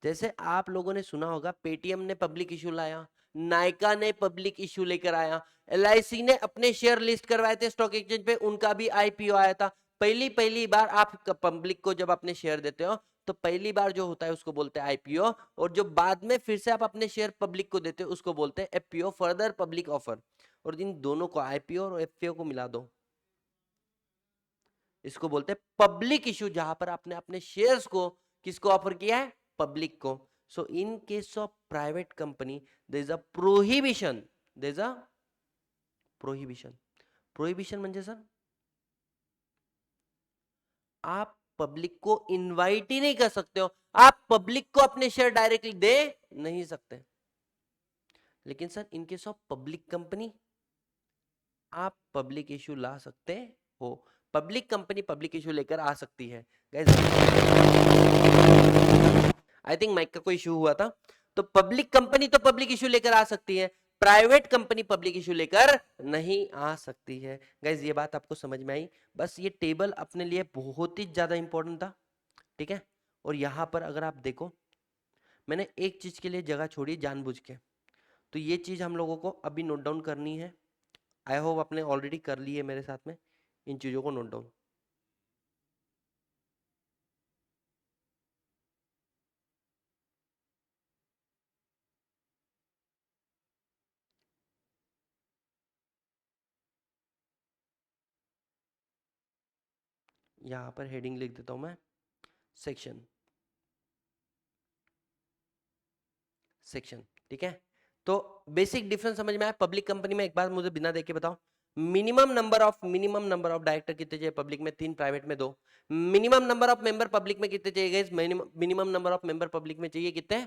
जैसे आप लोगों ने सुना होगा पेटीएम ने पब्लिक इशू लाया, नायका ने पब्लिक इशू लेकर आया, एलआईसी ने अपने शेयर लिस्ट करवाए थे स्टॉक एक्सचेंज पे, उनका भी आईपीओ आया था। पहली पहली बार आप पब्लिक को जब अपने शेयर देते हो तो पहली बार जो होता है उसको बोलते हैं आईपीओ, और जो बाद में फिर से आप अपने शेयर पब्लिक को देते हो उसको बोलते हैं एफपीओ, फर्दर पब्लिक ऑफर। और इन दोनों को, आईपीओ और एफपीओ को मिला दो, इसको बोलते हैं पब्लिक इशू, जहां पर आपने अपने शेयर्स को किसको ऑफर किया है? पब्लिक को। So in case of private company there is a prohibition, there is a prohibition. Prohibition म्हणजे सर आप पब्लिक को इनवाइट ही नहीं कर सकते हो, आप पब्लिक को अपने शेयर डायरेक्टली दे नहीं सकते। लेकिन sir in case of public company आप पब्लिक इशू ला सकते हो, पब्लिक कंपनी पब्लिक इशू लेकर आ सकती है। आई थिंक माइक का कोई इशू हुआ था। तो पब्लिक कंपनी तो पब्लिक इशू लेकर आ सकती है, प्राइवेट कंपनी पब्लिक इशू लेकर नहीं आ सकती है। गाइज ये बात आपको समझ में आई? बस ये टेबल अपने लिए बहुत ही ज्यादा इंपॉर्टेंट था। ठीक है, और यहां पर अगर आप देखो मैंने एक चीज के लिए जगह छोड़ी जानबूझ के, तो ये चीज हम लोगों को अभी नोट डाउन करनी है। आई होप आपने ऑलरेडी कर ली है मेरे साथ में इन चीजों को नोट डाउन। यहाँ पर हेडिंग लिख देता हूं मैं, सेक्शन, सेक्शन। ठीक है, तो बेसिक डिफरेंस समझ में आया? पब्लिक कंपनी में एक बार मुझे बिना देख के बताओ, मिनिमम नंबर ऑफ डायरेक्टर कितने चाहिए? पब्लिक में 3, प्राइवेट में 2। Minimum number of member public में कितने चाहिए guys? Minimum number of member public में चाहिए कितने?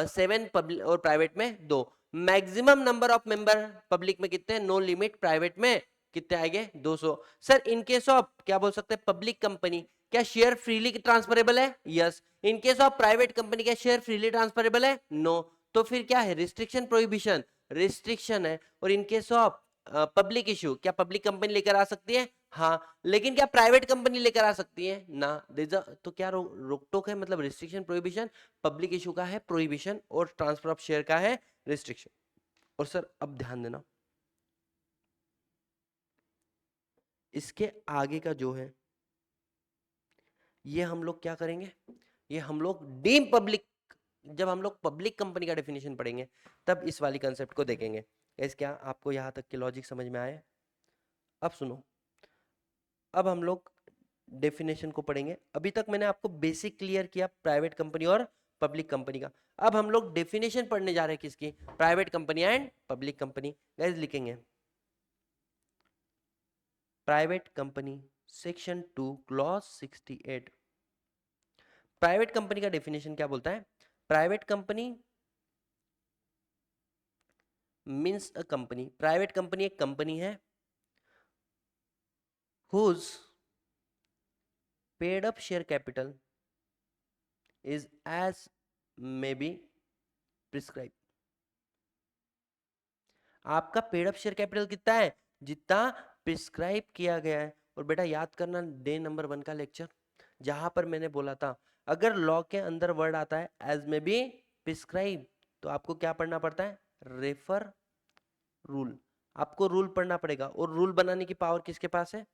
7 पब्लिक, और प्राइवेट में 2। Maximum number of member public में कितने? No limit. प्राइवेट में कितने आएंगे? 200। सर इन केस ऑफ क्या बोल सकते हैं? पब्लिक कंपनी क्या शेयर फ्रीली ट्रांसफरेबल है? Yes. In case of private company क्या शेयर फ्रीली ट्रांसफरेबल है? नो। तो फिर क्या है? Restriction, prohibition? रिस्ट्रिक्शन है। और in case of public issue क्या पब्लिक कंपनी लेकर आ सकती है? हाँ। लेकिन क्या प्राइवेट कंपनी लेकर आ सकती है? ना। तो क्या रोक टोक है, मतलब रिस्ट्रिक्शन, प्रोहिबिशन। पब्लिक इशू का है प्रोहिबिशन और ट्रांसफर ऑफ शेयर का है रिस्ट्रिक्शन। और सर अब ध्यान देना, इसके आगे का जो है ये हम लोग क्या करेंगे? ये हम लोग डीम पब्लिक, जब हम लोग पब्लिक कंपनी का डेफिनेशन पढ़ेंगे तब इस वाली कंसेप्ट को देखेंगे। इस क्या आपको यहां तक के लॉजिक समझ में आए? अब सुनो, अब हम लोग डेफिनेशन को पढ़ेंगे। अभी तक मैंने आपको बेसिक क्लियर किया प्राइवेट कंपनी और पब्लिक कंपनी का। अब हम लोग डेफिनेशन पढ़ने जा रहे हैं किसकी? Private company and public company. Guys लिखेंगे private company, section 2 clause 68। Private company का डेफिनेशन क्या बोलता है? Private company means a company, private company एक कंपनी है whose paid up share capital is as may be prescribed। आपका paid up share capital कितना है? जितना प्रिस्क्राइब किया गया है। और बेटा याद करना डे नंबर 1 का लेक्चर, जहां पर मैंने बोला था अगर लॉ के अंदर वर्ड आता है एज में बी प्रिस्क्राइब, तो आपको क्या पढ़ना पड़ता है? Refer rule. आपको रूल पढ़ना पड़ेगा, और रूल बनाने की पावर किसके पास है?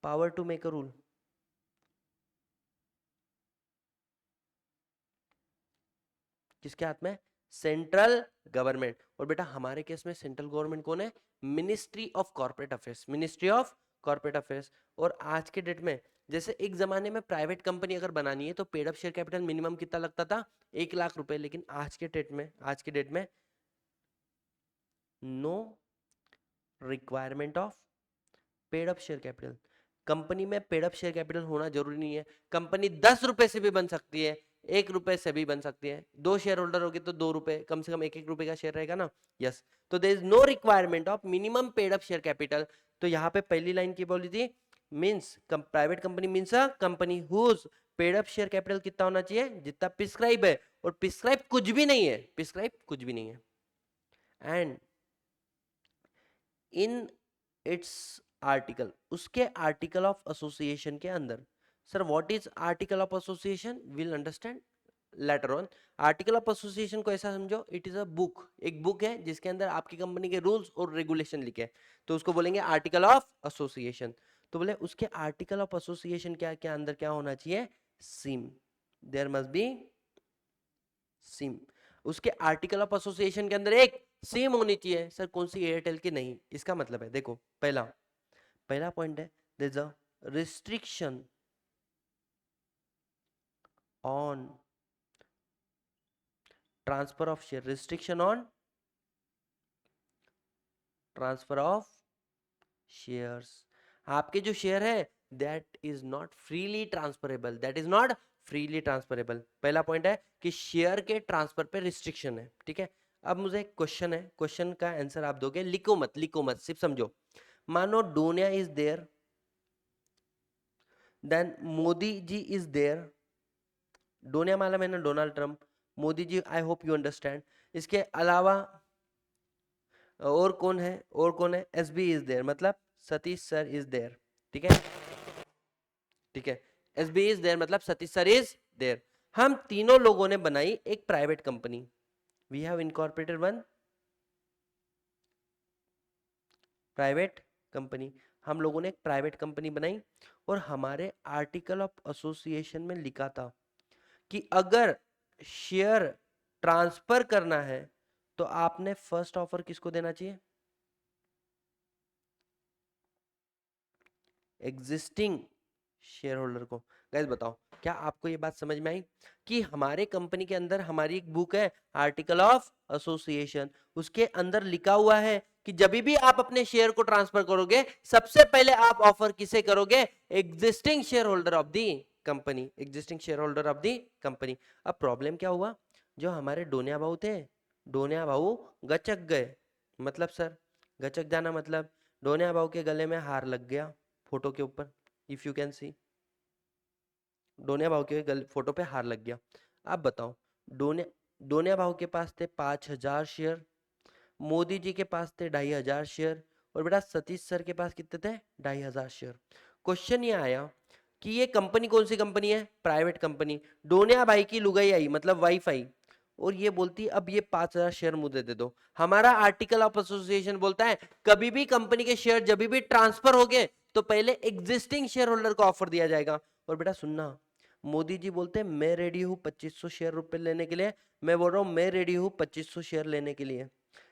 Power to make a rule किसके हाथ में? Central government. और बेटा हमारे केस में सेंट्रल गवर्नमेंट कौन है? Ministry of corporate affairs, ministry of corporate affairs. और आज के डेट में जैसे एक जमाने में प्राइवेट कंपनी अगर बनानी है तो paid up share capital minimum कितना लगता था? 1 लाख रुपए। लेकिन आज के डेट में no requirement of paid up share capital. Company में पेड अप शेयर कैपिटल होना जरूरी नहीं है। कंपनी 10 रुपए से भी बन सकती है, 1 रुपए से भी बन सकती है। 2 शेयर होल्डर होगी तो 2 रुपए, कम से कम 1-1 रुपए का शेयर रहेगा ना। यस, तो there is no requirement of minimum paid up share capital. तो यहाँ पे पहली लाइन की बोली थी, means private company means a company whose paid up share capital कितना होना चाहिए, जितना प्रिस्क्राइब है। और प्रिस्क्राइब कुछ भी नहीं है, प्रिस्क्राइब कुछ भी नहीं है। एंड इन इट्स आर्टिकल, उसके आर्टिकल ऑफ एसोसिएशन के अंदर। Sir what is article of association, will understand later on. Article of association को ऐसा समझो, इट इज अ बुक, एक बुक है जिसके अंदर आपकी कंपनी के रूल्स और रेगुलेशन लिखे हैं, तो उसको बोलेंगे आर्टिकल ऑफ एसोसिएशन। तो बोले उसके आर्टिकल ऑफ एसोसिएशन क्या क्या अंदर क्या होना चाहिए, sim, there must be sim. उसके आर्टिकल ऑफ एसोसिएशन के अंदर एक सिम होनी चाहिए। सर कौन सी, एयरटेल की नहीं। इसका मतलब है देखो, पहला पॉइंट है, there is a restriction on transfer of share, restriction on transfer of shares. आपके जो शेयर है that is not freely transferable, that is not freely transferable. पहला पॉइंट है कि शेयर के ट्रांसफर पे रिस्ट्रिक्शन है, ठीक है। अब मुझे एक क्वेश्चन है, क्वेश्चन का आंसर आप दोगे, लिखो मत, सिर्फ समझो। मानो डोनिया is there, then Modi ji is there. डोनिया माला मैंने Donald Trump, Modi ji I hope you understand. इसके अलावा और कौन है, एस बी इज देयर, मतलब सतीश सर इज देयर, ठीक है, ठीक है। एस बी इज देयर मतलब सतीश सर इज देयर। हम तीनों लोगों ने बनाई एक private company, we have incorporated one private company. हम लोगों ने एक प्राइवेट कंपनी बनाई और हमारे आर्टिकल ऑफ एसोसिएशन में लिखा था कि अगर शेयर ट्रांसफर करना है तो आपने फर्स्ट ऑफर किसको देना चाहिए, एग्जिस्टिंग शेयर होल्डर को। गाइस बताओ क्या आपको ये बात समझ में आई कि हमारे कंपनी के अंदर हमारी एक बुक है आर्टिकल ऑफ एसोसिएशन, उसके अंदर लिखा हुआ है कि जब भी आप अपने शेयर को ट्रांसफर करोगे सबसे पहले आप ऑफर किसे करोगे, existing share holder of the company, existing share holder of the company. अब प्रॉब्लम क्या हुआ, जो हमारे डोनिया भाऊ थे, डोनिया भाऊ गचक गए। मतलब सर गचक जाना मतलब डोनिया भाऊ के गले में हार लग गया, फोटो के ऊपर इफ यू कैन सी, डोनिया भाव के फोटो पे हार लग गया। आप बताओ, डोनिया डोनिया भाव के पास थे 5,000 शेयर, मोदी जी के पास थे 2,500 शेयर, और बेटा सतीश सर के पास कितने थे, 2,500 शेयर। क्वेश्चन ये आया कि ये कंपनी कौन सी कंपनी है, प्राइवेट कंपनी। डोनिया भाई की लुगाई आई मतलब वाइफ आई और ये बोलती अब ये 5,000 शेयर मुझे दे दो। हमारा आर्टिकल ऑफ एसोसिएशन बोलता है कभी भी कंपनी के शेयर जब भी ट्रांसफर हो गए तो पहले एग्जिस्टिंग शेयर होल्डर को ऑफर दिया जाएगा। और बेटा सुनना, मोदी जी बोलते हैं मैं रेडी हूं 2,500 शेयर रुपए लेने के लिए, मैं बोल रहा हूं मैं रेडी हूं 2,500 शेयर लेने के लिए।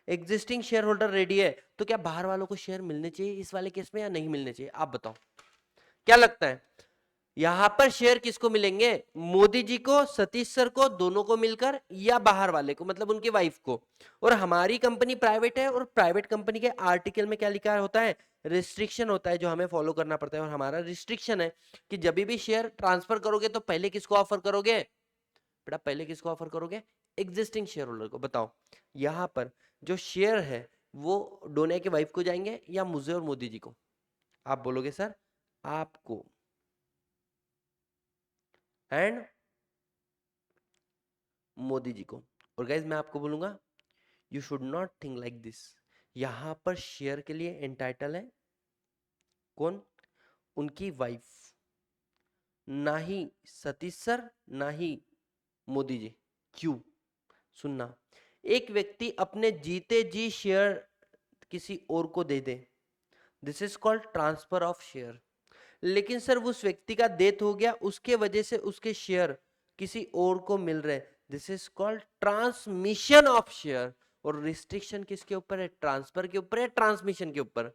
एग्जिस्टिंग शेयर होल्डर रेडी है तो क्या बाहर वालों को शेयर मिलने चाहिए इस वाले केस में या नहीं मिलने चाहिए, आप बताओ क्या लगता है। यहां पर शेयर किसको मिलेंगे, मोदी जी को, सतीश सर को, दोनों को मिलकर, या बाहर वाले को मतलब उनकी वाइफ को। और हमारी कंपनी प्राइवेट है और प्राइवेट कंपनी के आर्टिकल में क्या लिखा होता है, रिस्ट्रिक्शन होता है जो हमें फॉलो करना पड़ता है। और हमारा रिस्ट्रिक्शन है कि जब भी शेयर ट्रांसफर करोगे तो पहले किसको ऑफर करोगे, बेटा पहले किसको ऑफर करोगे, एग्जिस्टिंग शेयर होल्डर को। बताओ यहां पर जो शेयर है वो डोनिया की वाइफ को जाएंगे या मुझे और मोदी जी को, आप बोलोगे सर आपको एंड मोदी जी को। और गाइज मैं आपको बोलूंगा you should not think like this. यहां पर शेयर के लिए एंटाइटल है कौन, उनकी वाइफ, ना ही सतीश सर ना ही मोदी जी। क्यों, सुनना, एक व्यक्ति अपने जीते जी शेयर किसी और को दे दे, this is called transfer of share. लेकिन सर उस व्यक्ति का डेथ हो गया उसके वजह से उसके शेयर किसी और को मिल रहे, this is called transmission of share. और रिस्ट्रिक्शन किसके ऊपर है, ट्रांसफर के ऊपर है, ट्रांसमिशन के ऊपर,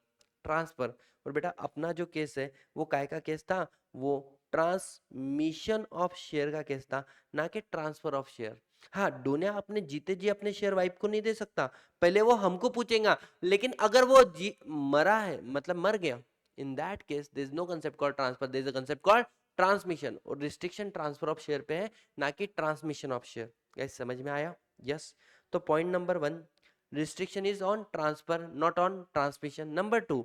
ट्रांसफर। और बेटा अपना जो केस है वो काय का केस था, वो ट्रांसमिशन ऑफ शेयर का केस था, ना कि ट्रांसफर ऑफ शेयर। हाँ, डोनिया अपने जीते जी अपने शेयर वाइफ को नहीं दे सकता, पहले वो हमको पूछेगा। लेकिन अगर वो मरा है, मतलब मर गया, in that case there is no concept called transfer, there is a concept called transmission. और रिस्ट्रिक्शन ट्रांसफर ऑफ शेयर पे है, ना कि ट्रांसमिशन ऑफ शेयर। गाइस समझ में आया? यस। तो point number 1, restriction is on transfer not on transmission. Number 2,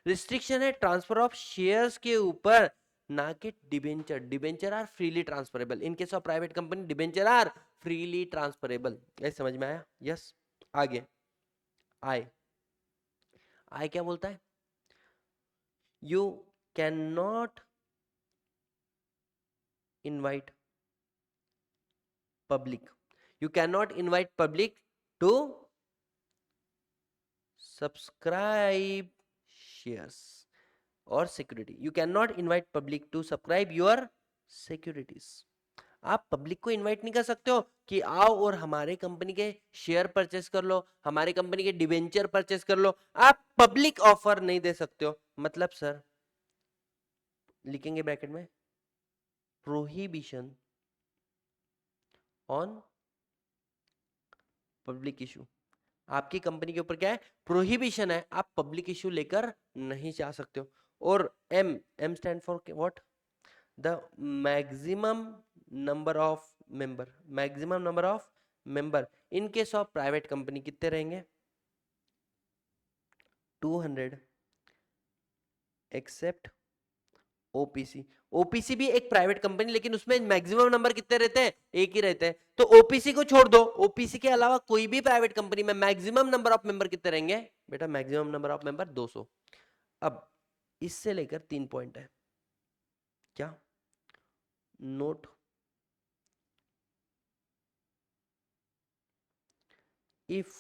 restriction है ट्रांसफर ऑफ शेयर्स के ऊपर, ना कि debenture. Debenture are freely transferable. In case of private company debenture are freely transferable. ये समझ में आया? यस। आगे आई, आई क्या बोलता है? You can not invite public, you can not invite public to subscribe shares और security. You can not invite public to subscribe your securities. आप पब्लिक को इनवाइट नहीं कर सकते हो कि आओ और हमारे कंपनी के शेयर परचेस कर लो, हमारे कंपनी के डिवेंचर परचेस कर लो। आप पब्लिक ऑफर नहीं दे सकते हो। मतलब सर, लिखेंगे ब्रैकेट में, प्रोहिबिशन ऑन पब्लिक इशू। आपकी कंपनी के ऊपर क्या है? प्रोहिबिशन है, आप पब्लिक इशू लेकर नहीं जा सकते हो। और M, M stand for what? The maximum number of member. Maximum number of member in case of private company कितने रहेंगे? 200 एक्सेप्ट ओपीसी। ओपीसी भी एक प्राइवेट कंपनी, लेकिन उसमें मैक्सिमम नंबर कितने रहते हैं? एक ही रहते हैं। तो ओपीसी को छोड़ दो, ओपीसी के अलावा कोई भी प्राइवेट कंपनी में मैक्सिमम नंबर ऑफ मेंबर कितने रहेंगे? बेटा मैक्सिमम नंबर ऑफ मेंबर 200। अब इससे लेकर 3 पॉइंट है। क्या? Note, if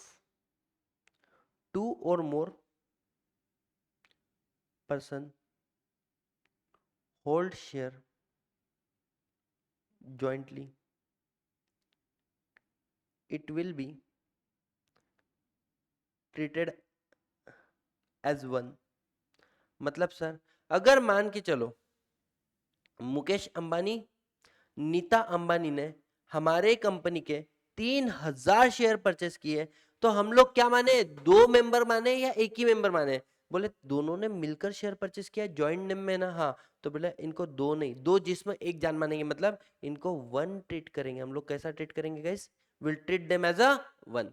2 or more person hold share jointly, it will be treated as one। मतलब सर, अगर मान के चलो मुकेश अंबानी, नीता अंबानी ने हमारे कंपनी के 3000 शेयर परचेस किए, तो हम लोग क्या माने? 2 मेंबर माने या एक ही मेंबर माने? बोले दोनों ने मिलकर शेयर परचेस किया, जॉइंट नेम में ना। हाँ, तो बोले इनको दो नहीं, दो जिसमें एक जान मानेंगे, मतलब इनको वन ट्रीट करेंगे हम लोग। कैसा ट्रीट करेंगे guys? Will treat them as a one.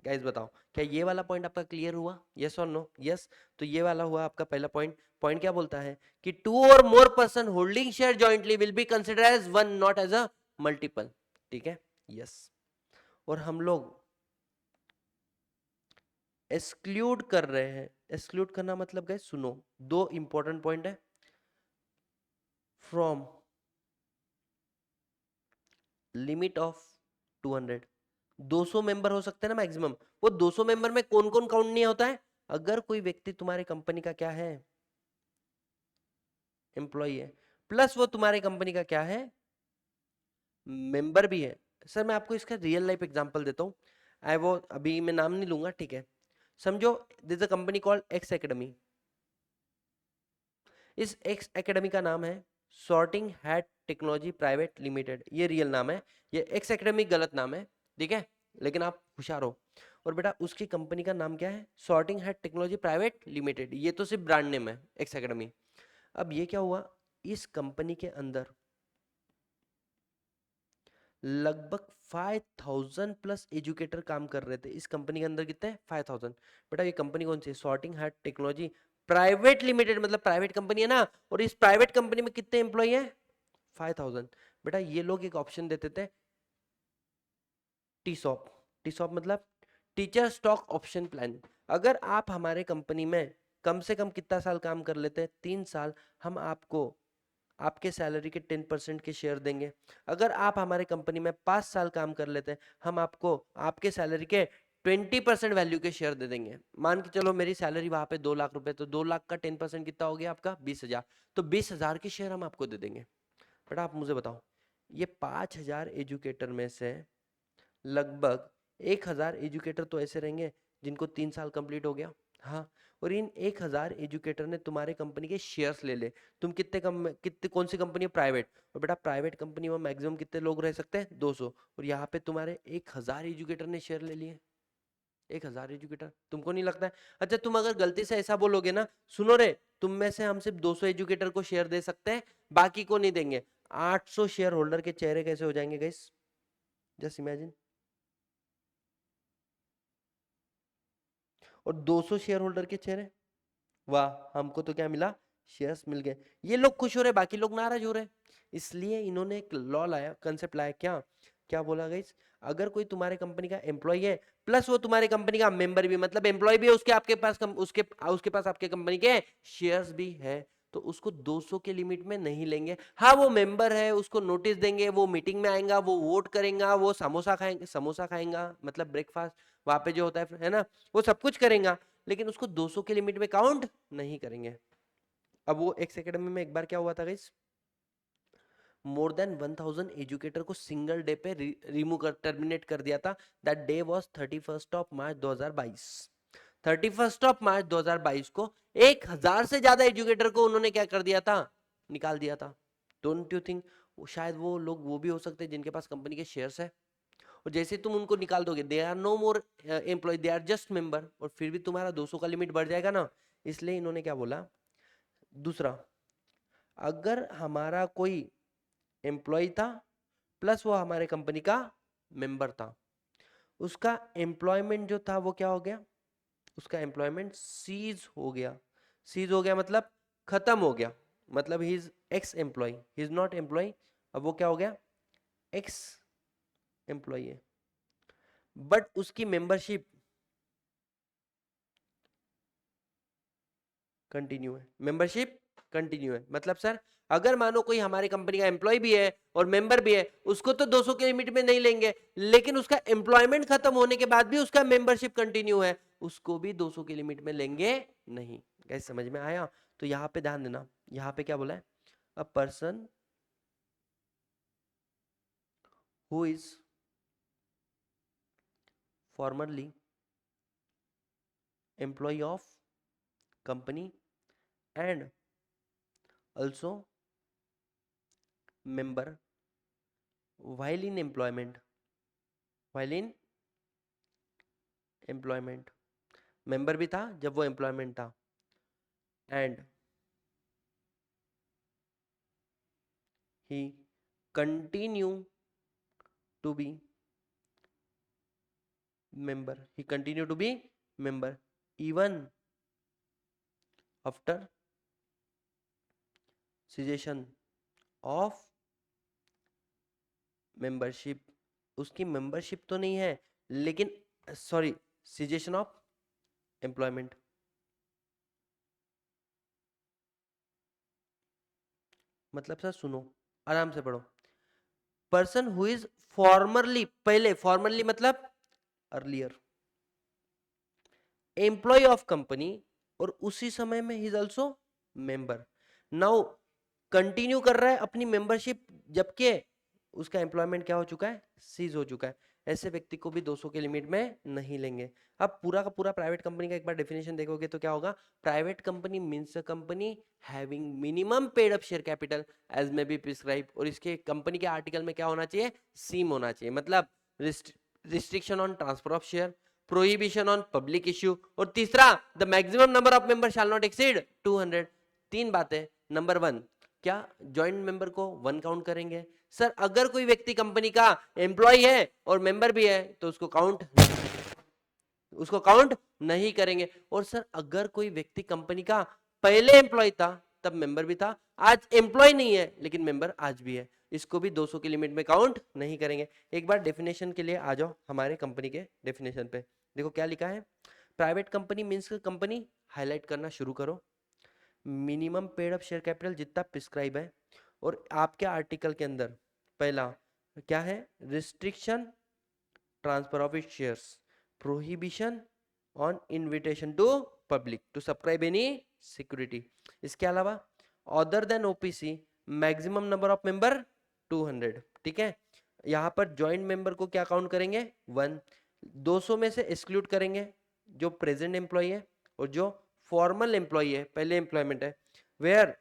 Guys बताओ, क्या ये वाला पॉइंट आपका क्लियर हुआ? यस और नो? यस। तो ये वाला हुआ आपका पहला पॉइंट। पॉइंट क्या बोलता है? कि 2 or more person holding share jointly will be considered as one, not as a multiple। ठीक है? यस। और हम लोग एक्सक्लूड कर रहे हैं। एक्सक्लूड करना मतलब गए, सुनो, दो इंपॉर्टेंट पॉइंट है। फ्रॉम लिमिट ऑफ 200, 200 मेंबर हो सकते हैं ना मैक्सिमम। वो 200 मेंबर में कौन कौन काउंट नहीं होता है? अगर कोई व्यक्ति तुम्हारी कंपनी का क्या है? एम्प्लॉय है, प्लस वो तुम्हारी कंपनी का क्या है? मेंबर भी है। सर मैं आपको इसका रियल लाइफ एग्जांपल देता हूँ। वो अभी मैं नाम नहीं लूंगा, ठीक है? समझो, this is a company called x academy. इस एक्स एकेडमी का नाम है sorting hat technology private limited. ये रियल नाम है, ये एक्स एकेडमी गलत नाम है, ठीक है? लेकिन आप होशियार हो। और बेटा उसकी कंपनी का नाम क्या है? Sorting hat technology private limited. ये तो सिर्फ ब्रांड नेम है, एक्स एकेडमी। अब ये क्या हुआ? इस कंपनी के अंदर लगभग 5000 प्लस एजुकेटर काम कर रहे थे। इस कंपनी के अंदर कितने? 5000। बेटा ये कंपनी कौन सी है? Sorting heart technology private limited, मतलब प्राइवेट कंपनी है ना। और इस प्राइवेट कंपनी में कितने एम्प्लॉय हैं? 5000। बेटा ये लोग एक ऑप्शन देते थे, टीसॉप। टीसॉप मतलब टीचर स्टॉक ऑप्शन प्लान। अगर आप हमारे कंपनी में कम से कम कितना साल काम कर लेते हैं? 3 साल, हम आपको आपके सैलरी के 10% के शेयर देंगे। अगर आप हमारे कंपनी में 5 साल काम कर लेते हैं, हम आपको आपके सैलरी के 20% वैल्यू के शेयर दे देंगे। मान के चलो मेरी सैलरी वहां पे 2 लाख रुपए, तो 2 लाख का 10% कितना हो गया आपका? 20,000। तो 20,000 के शेयर हम आपको दे देंगे। बेटा आप मुझे बताओ, ये 5,000 एजुकेटर में से लगभग 1,000 एजुकेटर तो ऐसे रहेंगे जिनको 3 साल कंप्लीट हो गया। हाँ, और इन 1000 एजुकेटर ने तुम्हारे कंपनी के शेयर्स ले ले। तुम कितने कौन सी कंपनी है? प्राइवेट। और बेटा प्राइवेट कंपनी में मैक्सिमम कितने लोग रह सकते हैं? 200। और यहाँ पे तुम्हारे 1000 एजुकेटर ने शेयर ले लिए। 1000 एजुकेटर, तुमको नहीं लगता है? अच्छा तुम अगर गलती से ऐसा बोलोगे ना, सुनो रे, तुम में से हम सिर्फ 200 एजुकेटर को शेयर दे सकते हैं, बाकी को नहीं देंगे। 800 शेयर होल्डर के चेहरे कैसे हो जाएंगे गाइस? Just imagine. और 200 शेयर होल्डर के चेहरे, वाह हमको तो क्या मिला? शेयर्स मिल गए। ये लोग खुश हो रहे, बाकी लोग नाराज हो रहे। इसलिए इन्होंने एक लॉ लाया, कंसेप्ट लाया। क्या क्या बोला गाइस? अगर कोई तुम्हारे कंपनी का एम्प्लॉय है प्लस वो तुम्हारे कंपनी का मेंबर भी, मतलब एम्प्लॉय भी है उसके, आपके पास उसके पास आपके कंपनी के शेयर्स भी है, तो उसको 200 के लिमिट में नहीं लेंगे। हाँ वो मेंबर है, उसको नोटिस देंगे, वो मीटिंग में आएगा, वो वोट करेगा, वो समोसा खाएगा, मतलब ब्रेकफास्ट वहां पे जो होता है ना, वो सब कुछ करेगा, लेकिन उसको 200 के लिमिट में काउंट नहीं करेंगे। अब वो एक्स एकेडमी में एक बार क्या हुआ था गाइस, मोर देन 1000 एजुकेटर को सिंगल डे पे रिमूव कर टर्मिनेट कर दिया था। That day was 31 of March 2022। 31 of March 2022 को 1000 से ज्यादा एजुकेटर को उन्होंने क्या कर दिया था? निकाल दिया था। डोंट यू थिंक शायद वो लोग वो भी हो सकते हैं जिनके पास कंपनी के शेयर्स है, और जैसे तुम उनको निकाल दोगे, they are no more employee, they are just member, और फिर भी तुम्हारा 200 का लिमिट बढ़ जाएगा ना। इसलिए इन्होंने क्या बोला, दूसरा, अगर हमारा कोई एम्प्लॉय था प्लस वो हमारे कंपनी का मेंबर था, उसका एम्प्लॉयमेंट जो था वो क्या हो गया? उसका एम्प्लॉयमेंट सीज हो गया। सीज हो गया मतलब खत्म हो गया, मतलब he is ex employee, he is not employee, अब वो क्या हो गया? एक्स एम्प्लॉय है। बट उसकी मेंबरशिप कंटिन्यू है, मेंबरशिप कंटिन्यू है। मतलब सर अगर मानो कोई हमारी कंपनी का एम्प्लॉय भी है और मेंबर भी है, उसको तो 200 के लिमिट में नहीं लेंगे, लेकिन उसका एम्प्लॉयमेंट खत्म होने के बाद भी उसका मेंबरशिप कंटिन्यू है, उसको भी 200 के लिमिट में लेंगे नहीं। गाइस समझ में आया? तो यहाँ पे ध्यान देना, यहाँ पे क्या बोला है? A person who is formerly employee of company and also member while in employment, while in employment, member भी था जब वो employment था, and he continue to be member, he continue to be member even after cessation of membership। उसकी membership तो नहीं है, लेकिन सॉरी, cessation of employment। मतलब सर सुनो, आराम से पढ़ो। पर्सन हु इज फॉर्मरली, पहले फॉर्मरली मतलब अर्लियर एम्प्लॉय ऑफ कंपनी, और उसी समय में he is also member. Now continue कर रहा है अपनी मेंबरशिप, जबकि उसका एम्प्लॉयमेंट क्या हो चुका है? सीज हो चुका है। ऐसे व्यक्ति को भी 200 के लिमिट में नहीं लेंगे। अब पूरा का पूरा प्राइवेट कंपनी का एक बार डेफिनेशन देखोगे तो क्या होगा? Private company means a company having minimum paid up share capital as may be prescribe, और इसके कंपनी के आर्टिकल में क्या होना चाहिए? सीम होना चाहिए, मतलब restriction on transfer of share, prohibition on public issue, और तीसरा the maximum number of member shall not exceed 200। तीन बातें। नंबर वन, क्या ज्वाइंट मेंबर को 1 काउंट करेंगे? सर अगर कोई व्यक्ति कंपनी का एम्प्लॉय है और मेंबर भी है तो उसको काउंट नहीं करेंगे। और सर अगर कोई व्यक्ति कंपनी का पहले एम्प्लॉय था, तब मेंबर भी था, आज एम्प्लॉय नहीं है लेकिन मेंबर आज भी है, इसको भी 200 की लिमिट में काउंट नहीं करेंगे। एक बार डेफिनेशन के लिए आ जाओ हमारे कंपनी के डेफिनेशन पे। देखो क्या लिखा है, private company means company, highlight करना शुरू करो, minimum paid up share capital जितना प्रिस्क्राइब है, और आपके आर्टिकल के अंदर पहला क्या है? Restriction transfer of it shares, prohibition on invitation to public to subscribe any security. इसके अलावा other than OPC maximum number of member 200। ठीक है, यहाँ पर ज्वाइंट मेंबर को क्या काउंट करेंगे? 1। 200 में से एक्सक्लूड करेंगे जो प्रेजेंट एम्प्लॉय है, और जो फॉर्मल एम्प्लॉय है, पहले एम्प्लॉयमेंट है, वेयर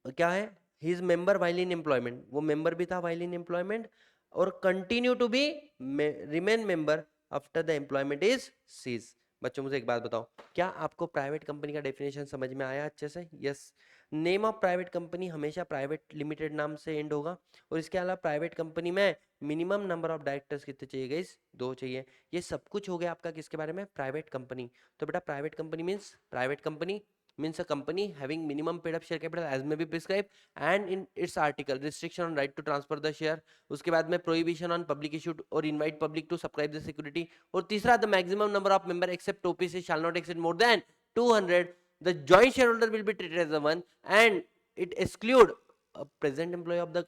क्या है, he is member while in employment, वो मेंबर भी था वाइल इन एम्प्लॉयमेंट, और continue to be remain member after the employment is cease. बच्चों मुझे एक बात बताओ, क्या आपको प्राइवेट कंपनी का डेफिनेशन समझ में आया अच्छे से? Yes. Name of private company हमेशा प्राइवेट लिमिटेड नाम से एंड होगा, और इसके अलावा प्राइवेट कंपनी में मिनिमम नंबर ऑफ डायरेक्टर्स कितने चाहिए गाइस? 2 चाहिए। ये सब कुछ हो गया आपका किसके बारे में? Private company. तो बेटा private company means, private company means a company having minimum paid up share capital as may be prescribed and in its article restriction on right to transfer the share, उसके बाद में prohibition on public issue or invite public to subscribe the security, और तीसरा the maximum number of member except OPC shall not exceed more than 200, the joint shareholder will be treated as a one, and it exclude a present employee of the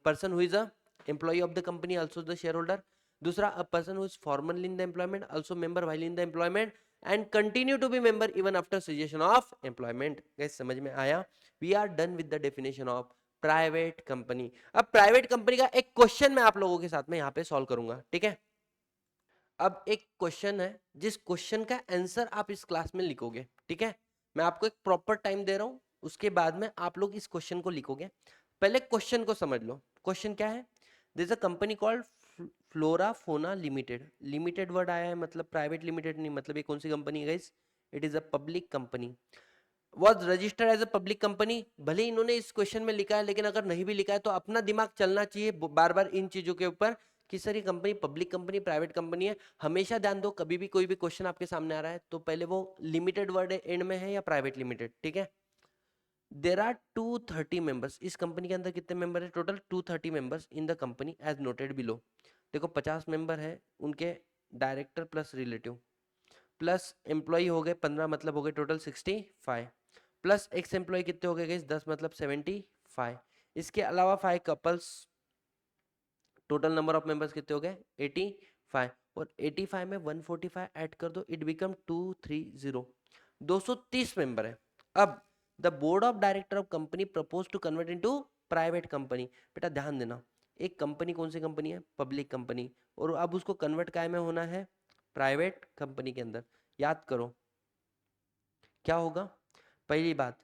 person who is a employee of the company also the shareholder, दूसरा a person who is formerly in the employment also member while in the employment and continue to be member even after cessation of employment। guys समझ में आया? we are done with the definition of private company. अब private company का एक question मैं आप लोगों के साथ में यहाँ पे सॉल्व करूंगा, ठीक है? अब एक क्वेश्चन है, जिस क्वेश्चन का आंसर आप इस क्लास में लिखोगे, ठीक है? मैं आपको एक प्रॉपर टाइम दे रहा हूं, उसके बाद में आप लोग इस क्वेश्चन को लिखोगे। पहले क्वेश्चन को समझ लो। क्वेश्चन क्या है? There is a company called Flora Fona limited. Limited word आया है मतलब प्राइवेट लिमिटेड नहीं, मतलब ये कौन सी कंपनी है guys? It is a public company. Was registered as a public company. भले इन्होंने इस क्वेश्चन में लिखा है, लेकिन अगर नहीं भी लिखा है तो अपना दिमाग चलना चाहिए बार बार इन चीजों के ऊपर कि सर ये company public company private company है। हमेशा ध्यान दो, कभी भी कोई भी क्वेश्चन आपके सामने आ रहा है तो पहले वो लिमिटेड वर्ड एंड में है या प्राइवेट लिमिटेड, ठीक है? There are 230 members. इस कंपनी के अंदर कितने मेंबर है? Total 230 members in the company as noted below. देखो 50 मेंबर है उनके, director plus relative, plus employee हो गए 15, मतलब हो गए टोटल 65, प्लस एक्स एम्प्लॉय कितने हो गए? 10 मतलब 75। इसके अलावा 5 couples, total number of members कितने हो गए? 85, और 85 में 145 ऐड कर दो, इट बिकम 230, 230 मेंबर है। अब the board of director of company propose to convert into private company. बेटा ध्यान देना, एक कंपनी कौन सी कंपनी है? पब्लिक कंपनी, और अब उसको कन्वर्ट काय में होना है? प्राइवेट कंपनी के अंदर। याद करो क्या होगा? पहली बात,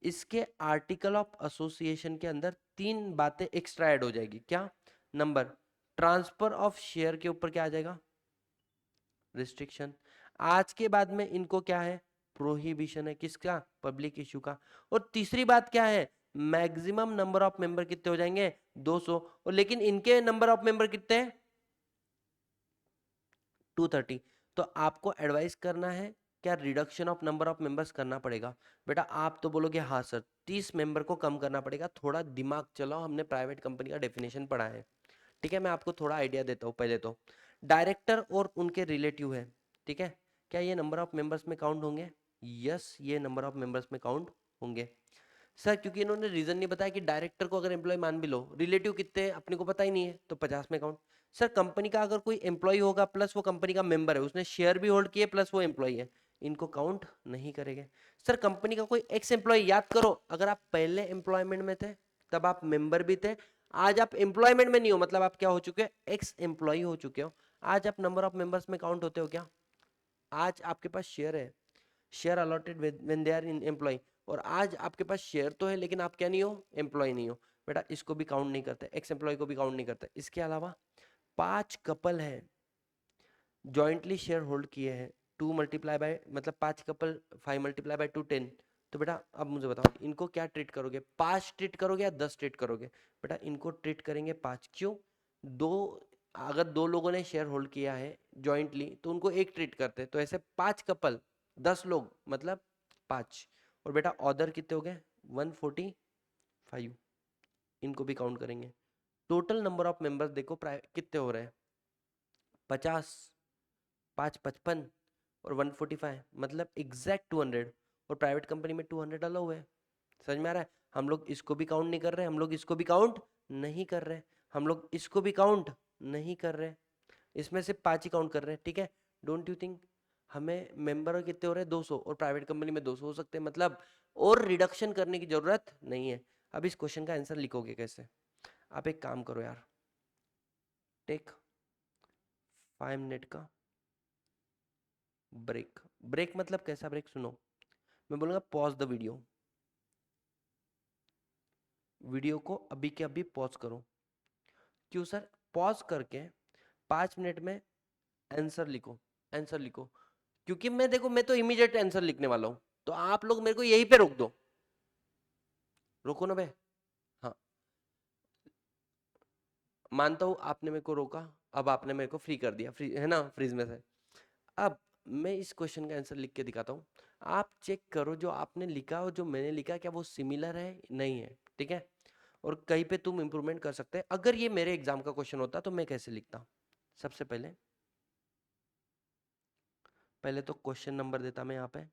इसके आर्टिकल ऑफ एसोसिएशन के अंदर 3 बातें एक्स्ट्रा ऐड हो जाएगी। क्या? नंबर, ट्रांसफर ऑफ शेयर के ऊपर क्या आ जाएगा? रिस्ट्रिक्शन। आज के बाद में इनको क्या है? प्रोहिबिशन है। किसका? पब्लिक इशू का। और तीसरी बात क्या है? मैक्सिमम नंबर ऑफ मेंबर कितने हो जाएंगे? 200, और लेकिन इनके नंबर ऑफ मेंबर कितने हैं? 230। तो आपको एडवाइस करना है क्या reduction of number of members करना पड़ेगा? बेटा आप तो बोलोगे हाँ सर 30 मेंबर को कम करना पड़ेगा, थोड़ा दिमाग चलाओ, हमने प्राइवेट कंपनी का डेफिनेशन पढ़ा है, ठीक है? मैं आपको थोड़ा आइडिया देता हूँ। पहले तो डायरेक्टर और उनके रिलेटिव है, ठीक है? क्या ये नंबर ऑफ मेंबर्स में काउंट होंगे? यस, ये नंबर ऑफ मेंबर्स में काउंट होंगे। सर क्योंकि इन्होंने रीजन नहीं बताया कि डायरेक्टर को अगर एम्प्लॉय मान भी लो, रिलेटिव कितने हैं अपने को पता ही नहीं है, तो 50 में काउंट। सर कंपनी का अगर कोई एम्प्लॉय होगा प्लस वो कंपनी का मेंबर है, उसने शेयर भी होल्ड किए प्लस वो एम्प्लॉय है, इनको काउंट नहीं करेंगे। सर कंपनी का कोई एक्स एम्प्लॉय, याद करो अगर आप पहले एम्प्लॉयमेंट में थे तब आप मेंबर भी थे, आज आप एम्प्लॉयमेंट में नहीं हो, मतलब आप क्या हो चुके हो? एक्स एम्प्लॉय हो चुके हो। आज आप नंबर ऑफ मेंबर्स में काउंट होते हो क्या? आज आपके पास शेयर है, share allotted when they are in employee, और आज आपके पास शेयर तो है लेकिन आप क्या नहीं हो? एम्प्लॉय नहीं हो। बेटा इसको भी काउंट नहीं करते, एक्स एम्प्लॉय को भी काउंट नहीं करते। इसके अलावा 5 कपल है जॉइंटली शेयर होल्ड किए हैं, 2 मल्टीप्लाई बाय मतलब 5 कपल 5 मल्टीप्लाई बाय 2 10। तो बेटा अब मुझे बताओ इनको क्या ट्रीट करोगे? 5 ट्रीट करोगे या 10 ट्रीट करोगे? बेटा इनको ट्रीट करेंगे 5। क्यों? दो, अगर 2 लोगों ने शेयर होल्ड किया है जॉइंटली तो उनको एक ट्रीट करते हैं, तो ऐसे 5 कपल 10 लोग मतलब 5। और बेटा ऑर्डर कितने हो गए? 145, इनको भी काउंट करेंगे। टोटल नंबर ऑफ मेंबर्स देखो कितने हो रहे हैं? 50, 5 55 और 145 मतलब एग्जैक्ट 200, और प्राइवेट कंपनी में 200 अलाउ है। समझ में आ रहा है? हम लोग इसको भी काउंट नहीं कर रहे, हम लोग इसको भी काउंट नहीं कर रहे, हम लोग इसको भी काउंट नहीं कर रहे, इसमें से 5 ही काउंट कर रहे हैं, ठीक है? डोंट यू थिंक हमें मेंबर कितने हो रहे हैं? 200, और प्राइवेट कंपनी में 200 हो सकते हैं, मतलब और रिडक्शन करने की जरूरत नहीं है। अब इस क्वेश्चन का आंसर लिखोगे कैसे? आप एक काम करो यार, टेक 5 मिनट का ब्रेक, ब्रेक मतलब कैसा ब्रेक? सुनो, मैं बोलूंगा पॉज द वीडियो, वीडियो को अभी के अभी पॉज करो। क्यों सर? पॉज करके 5 मिनट में आंसर लिखो, आंसर लिखो। क्योंकि मैं देखो, मैं तो इमीडिएट आंसर लिखने वाला हूं, तो आप लोग मेरे को यहीं पे रोक दो। रोको ना बे। हाँ, मानता हूं आपने मेरे को रोका, अब आपने मेरे को फ्री कर दिया, फ्री है ना, फ्रीज में से। अब मैं इस क्वेश्चन का आंसर लिख के दिखाता हूँ, आप चेक करो जो आपने लिखा और जो मैंने लिखा क्या वो सिमिलर है नहीं है, ठीक है? और कहीं पे तुम इंप्रूवमेंट कर सकते हैं। अगर ये मेरे एग्जाम का क्वेश्चन होता तो मैं कैसे लिखता? सबसे पहले पहले तो क्वेश्चन नंबर देता मैं यहाँ पे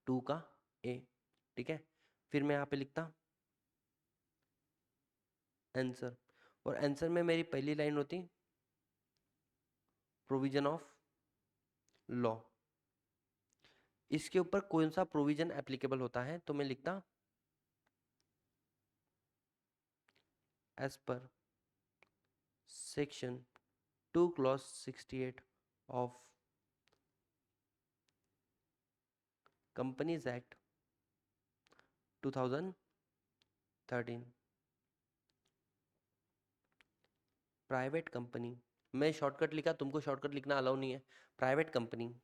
2 का ए, ठीक है? फिर मैं यहाँ पे लिखता आंसर, और आंसर में मेरी पहली लाइन होती प्रोविजन ऑफ लॉ। इसके ऊपर कौन सा प्रोविजन एप्लीकेबल होता है, तो मैं लिखता as per section 2 clause 68 of companies act 2013। Private company, मैं शॉर्टकट लिखा, तुमको शॉर्टकट लिखना अलाउ नहीं है। Private company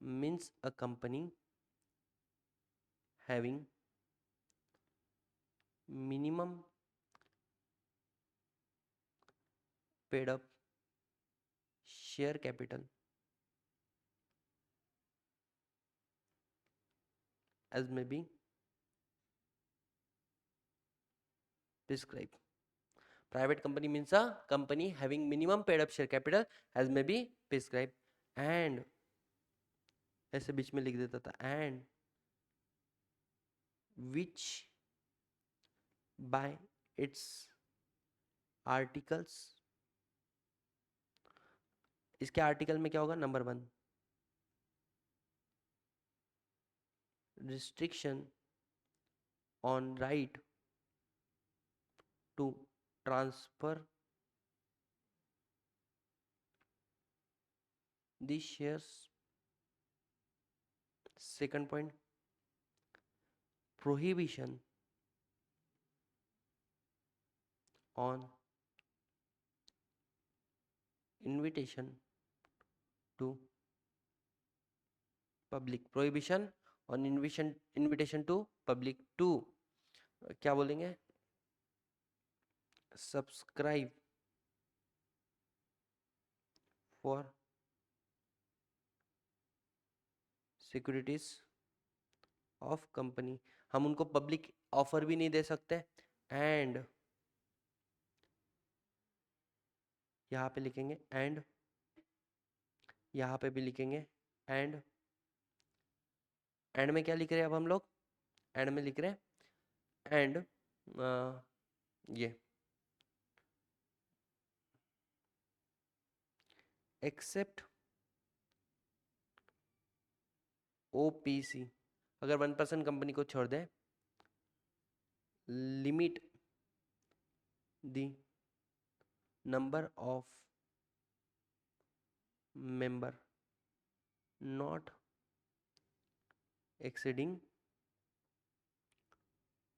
means a company having minimum paid up share capital as may be prescribed. Private company means a company having minimum paid up share capital as may be prescribed, and ऐसे बीच में लिख देता था and which by its articles, इसके article में क्या होगा? Number 1 restriction on right to transfer the shares. Second point, prohibition on invitation to public, prohibition on invitation to public to क्या बोलेंगे? Subscribe for securities of company. हम उनको public offer भी नहीं दे सकते। एंड यहाँ पे लिखेंगे एंड, यहाँ पे भी लिखेंगे एंड। एंड में क्या लिख रहे हैं अब हम लोग? एंड में लिख रहे हैं एंड ये एक्सेप्ट ओपीसी, अगर 1% कंपनी को छोड़ दे, limit the number of member not exceeding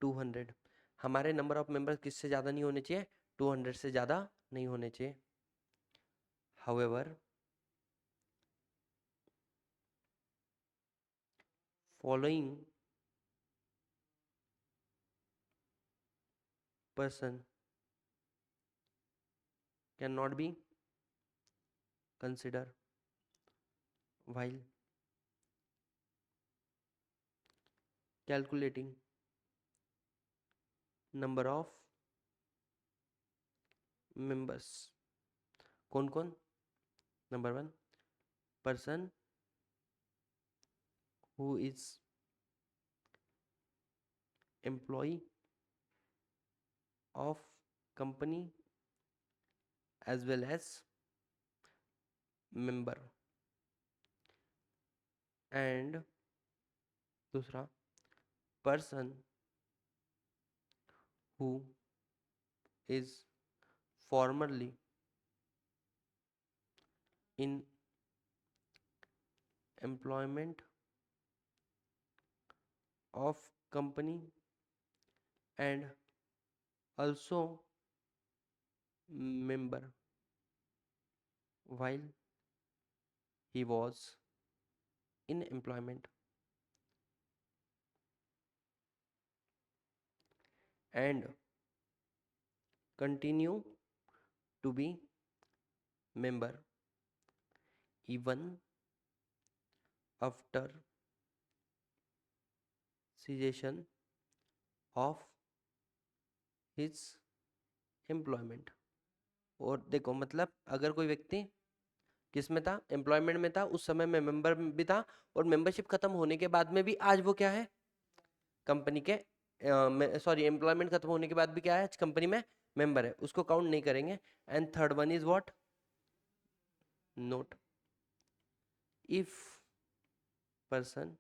200। हमारे नंबर ऑफ मेंबर्स किससे ज़्यादा नहीं होने चाहिए? 200 से ज़्यादा नहीं होने चाहिए। However following person cannot be considered while calculating number of members। कौन कौन? Number 1 person who is employee of company as well as member, and दूसरा person who is formerly in employment of company and also member while he was in employment and continue to be member even after cessation of his employment। और देखो मतलब अगर कोई व्यक्ति किस में था, एम्प्लॉयमेंट में था, उस समय में मेंबर भी था, और मेंबरशिप खत्म होने के बाद में भी आज वो क्या है, कंपनी के सॉरी एम्प्लॉयमेंट खत्म होने के बाद भी क्या है, कंपनी में मेंबर है, उसको काउंट नहीं करेंगे। And third one is what, note if person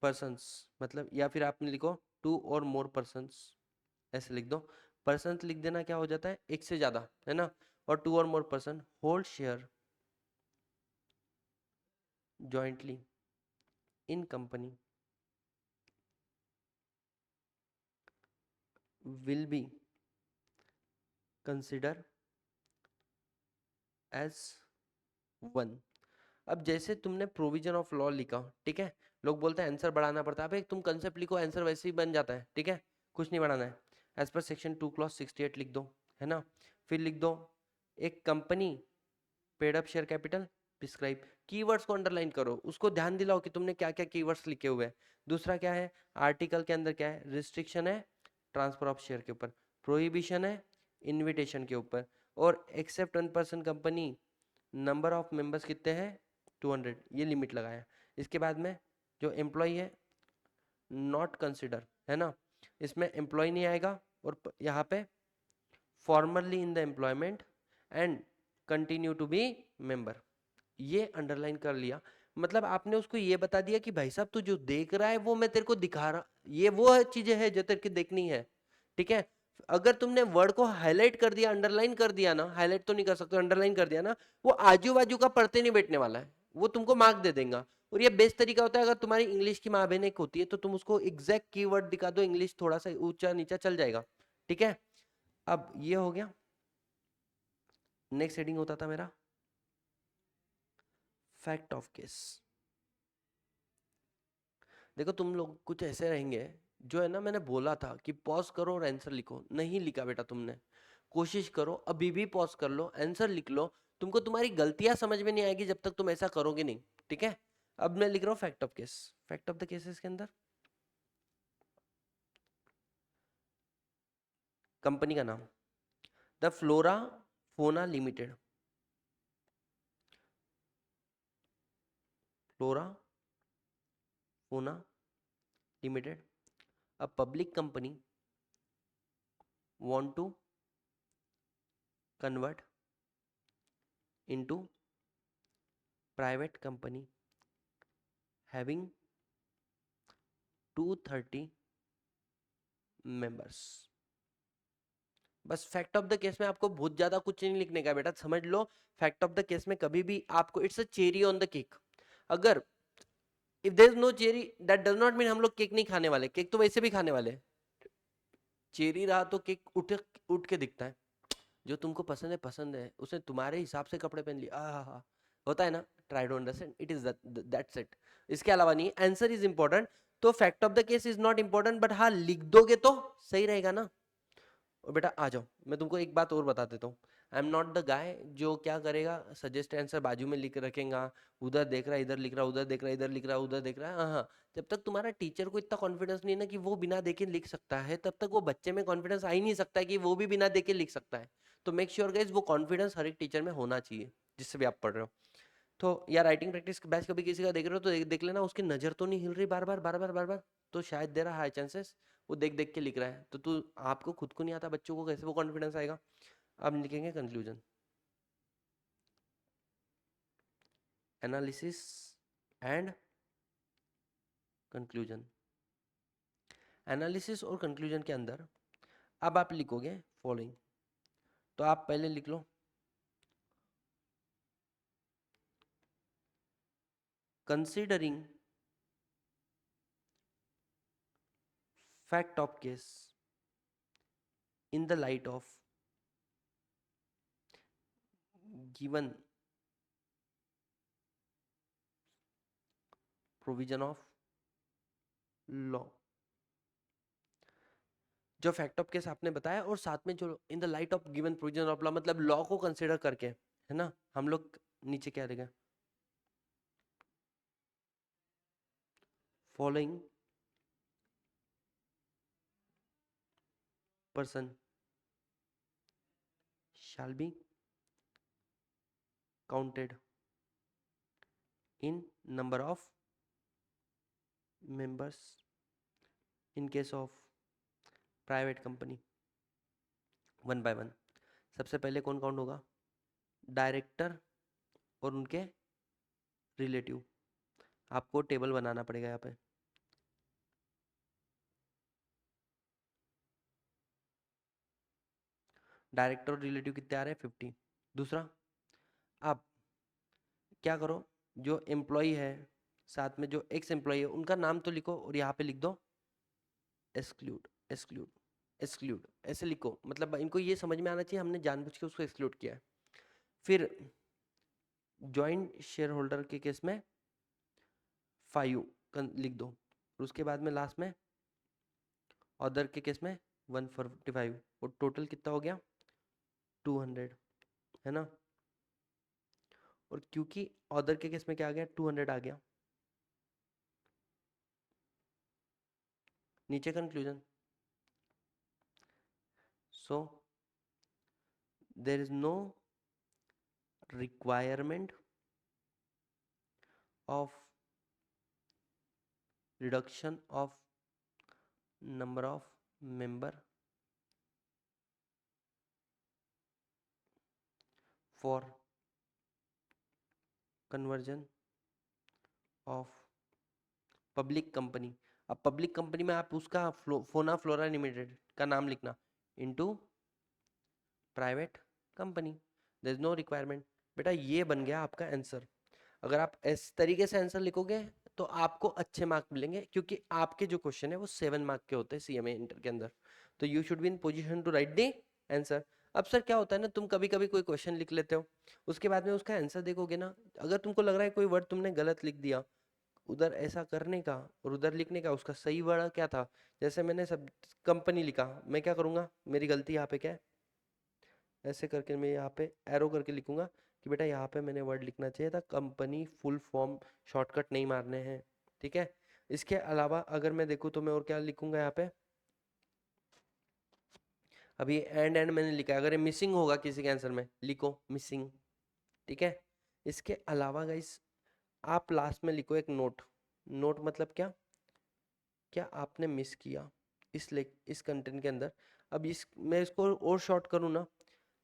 persons, मतलब या फिर आपने लिखो टू और मोर पर्सन्स, ऐसे लिख दो। पर्सन लिख देना क्या हो जाता है, एक से ज्यादा, है ना, और two or more person hold share jointly in company will be consider as one. अब जैसे तुमने प्रोविजन ऑफ लॉ लिखा, ठीक है, लोग बोलते हैं आंसर बढ़ाना पड़ता है, अब तुम कंसेप्ट लिखो, आंसर वैसे ही बन जाता है, ठीक है, कुछ नहीं बढ़ाना है। एज पर सेक्शन 2 क्लॉज 68 लिख दो, है ना। फिर लिख दो एक company paid up share capital prescribe, keywords को अंडरलाइन करो, उसको ध्यान दिलाओ कि तुमने क्या क्या कीवर्ड्स लिखे हुए हैं। दूसरा क्या है, आर्टिकल के अंदर क्या है, रिस्ट्रिक्शन है ट्रांसफर ऑफ शेयर के ऊपर, प्रोहिबिशन है इनविटेशन के ऊपर, और except 1% company number of members कितने हैं 200, ये लिमिट लगाया। इसके बाद में जो एम्प्लॉय है नॉट कंसिडर, है ना, इसमें एम्प्लॉय नहीं आएगा, और यहाँ पे formerly in the employment and continue to be member, ये अंडरलाइन कर लिया। मतलब आपने उसको ये बता दिया कि भाई साहब तू जो देख रहा है वो मैं तेरे को दिखा रहा, ये वो चीजें हैं जो तेरे को देखनी है, ठीक है। अगर तुमने वर्ड को हाईलाइट कर दिया, अंडरलाइन कर दिया ना, हाईलाइट तो नहीं कर सकते, अंडरलाइन कर दिया ना, वो आजू बाजू का पढ़ते नहीं बैठने वाला है, वो तुमको मार्क दे देगा। और ये बेस्ट तरीका होता है, अगर तुम्हारी इंग्लिश की माँ बहन एक होती है तो तुम उसको एग्जैक्ट कीवर्ड दिखा दो, इंग्लिश थोड़ा सा ऊंचा नीचा चल जाएगा, ठीक है। अब ये हो गया। नेक्स्ट हेडिंग होता था मेरा फैक्ट ऑफ केस। देखो तुम लोग कुछ ऐसे रहेंगे जो है ना, मैंने बोला था कि पॉज करो और आंसर लिखो, नहीं लिखा बेटा तुमने। कोशिश करो अभी भी पॉज कर लो, आंसर लिख लो, तुमको तुम्हारी गलतियां समझ में नहीं आएगी जब तक तुम ऐसा करोगे नहीं, ठीक है। अब मैं लिख रहा हूँ fact of case. Fact of the cases के अंदर कंपनी का नाम the flora Fona limited, flora Fona limited, a public company want to convert into private company having 230 members। बस फैक्ट ऑफ द केस में आपको बहुत ज्यादा कुछ नहीं लिखने का बेटा, समझ लो। फैक्ट ऑफ द केस में कभी भी आपको it's a cherry on the cake. अगर if there is no cherry that does not mean हम लोग केक नहीं खाने वाले, केक तो वैसे भी खाने वाले। चेरी रहा तो केक उठ उठ के दिखता है। जो तुमको पसंद है उसने तुम्हारे हिसाब से कपड़े पहन लिए, आहा, होता है ना। Try to understand, it is that's it. इसके अलावा नहीं, आंसर इज इंपॉर्टेंट। तो fact of the case is not important, but हाँ लिख दोगे तो सही रहेगा ना। और बेटा आ जाओ, मैं तुमको एक बात और बता देता हूँ। आई एम नॉट द गाय जो क्या करेगा, सजेस्ट आंसर बाजू में लिख रखेगा, उधर देख रहा है इधर लिख रहा, उधर देख रहा है इधर लिख रहा, उधर देख रहा है, हाँ हाँ। जब तक तुम्हारा टीचर को इतना कॉन्फिडेंस नहीं है ना कि वो बिना देखे लिख सकता है, तब तक वो बच्चे में कॉन्फिडेंस आ ही नहीं सकता है कि वो भी बिना देखे लिख सकता है। तो मेक श्योर गाइस वो कॉन्फिडेंस हर एक टीचर में होना चाहिए जिससे भी आप पढ़ रहे हो। तो यार राइटिंग प्रैक्टिस बैच कभी किसी का देख रहे हो तो देख लेना, उसकी नजर तो नहीं हिल रही बार बार बार बार बार बार, तो शायद देर हाई चांसेस वो देख देख के लिख रहा है। तो तू आपको खुद को नहीं आता, बच्चों को कैसे वो कॉन्फिडेंस आएगा। अब लिखेंगे conclusion, analysis and conclusion. Analysis और कंक्लूजन के अंदर अब आप लिखोगे फॉलोइंग। तो आप पहले लिख लो considering fact of case in the light of given provision of law। जो फैक्ट ऑफ केस आपने बताया और साथ में जो in the light of given provision of law, मतलब लॉ को कंसीडर करके, है ना, हम लोग नीचे क्या देगा, following person shall be counted in number of members in case of private company. One by one. सबसे पहले कौन काउंट होगा, डायरेक्टर और उनके रिलेटिव। आपको टेबल बनाना पड़ेगा यहाँ पे। डायरेक्टर और रिलेटिव कितने आ रहे हैं, 50। दूसरा, आप क्या करो, जो एम्प्लॉय है साथ में जो एक्स एम्प्लॉय है उनका नाम तो लिखो और यहाँ पे लिख दो एक्सक्लूड एक्सक्लूड एक्सक्लूड, ऐसे लिखो, मतलब इनको ये समझ में आना चाहिए हमने जानबूझ के उसको एक्सक्लूड किया है। फिर जॉइंट शेयर होल्डर के केस में 5 लिख दो, और उसके बाद में लास्ट में अदर के केस में 145, और टोटल कितना हो गया 200, है ना। और क्योंकि अदर के केस में क्या आ गया 200 आ गया, नीचे conclusion. So there is no requirement of reduction of number of member for conversion of public company. अब पब्लिक कंपनी में आप उसका फोना फ्लोरा लिमिटेड का नाम लिखना into private company, there is no requirement. बेटा ये बन गया आपका आंसर। अगर आप इस तरीके से आंसर लिखोगे तो आपको अच्छे मार्क मिलेंगे, क्योंकि आपके जो क्वेश्चन है वो 7 मार्क के होते हैं सीएमए इंटर के अंदर। तो you should be in position to write the answer. अब सर क्या होता है ना, तुम कभी कभी कोई क्वेश्चन लिख लेते हो, उसके बाद में उसका आंसर देखोगे ना, अगर तुमको लग रहा है कोई वर्ड तुमने गलत लिख दिया, उधर ऐसा करने का और उधर लिखने का उसका सही वर्ड क्या था, जैसे मैंने सब कंपनी लिखा, मैं क्या करूंगा, मेरी गलती यहाँ पे क्या है, ऐसे करके मैं यहाँ पे एरो करके लिखूंगा कि बेटा यहाँ पे मैंने वर्ड लिखना चाहिए था कंपनी, फुल फॉर्म शॉर्टकट नहीं मारने हैं, ठीक है। इसके अलावा अगर मैं देखूँ तो मैं और क्या लिखूंगा यहाँ पे, अभी एंड मैंने लिखा है, अगर ये मिसिंग होगा किसी के आंसर में लिखो मिसिंग, ठीक है। इसके अलावा गाइस आप लास्ट में लिखो एक नोट। नोट मतलब क्या, क्या आपने मिस किया इस कंटेंट के अंदर। अब इस मैं इसको और शॉर्ट करूँ ना,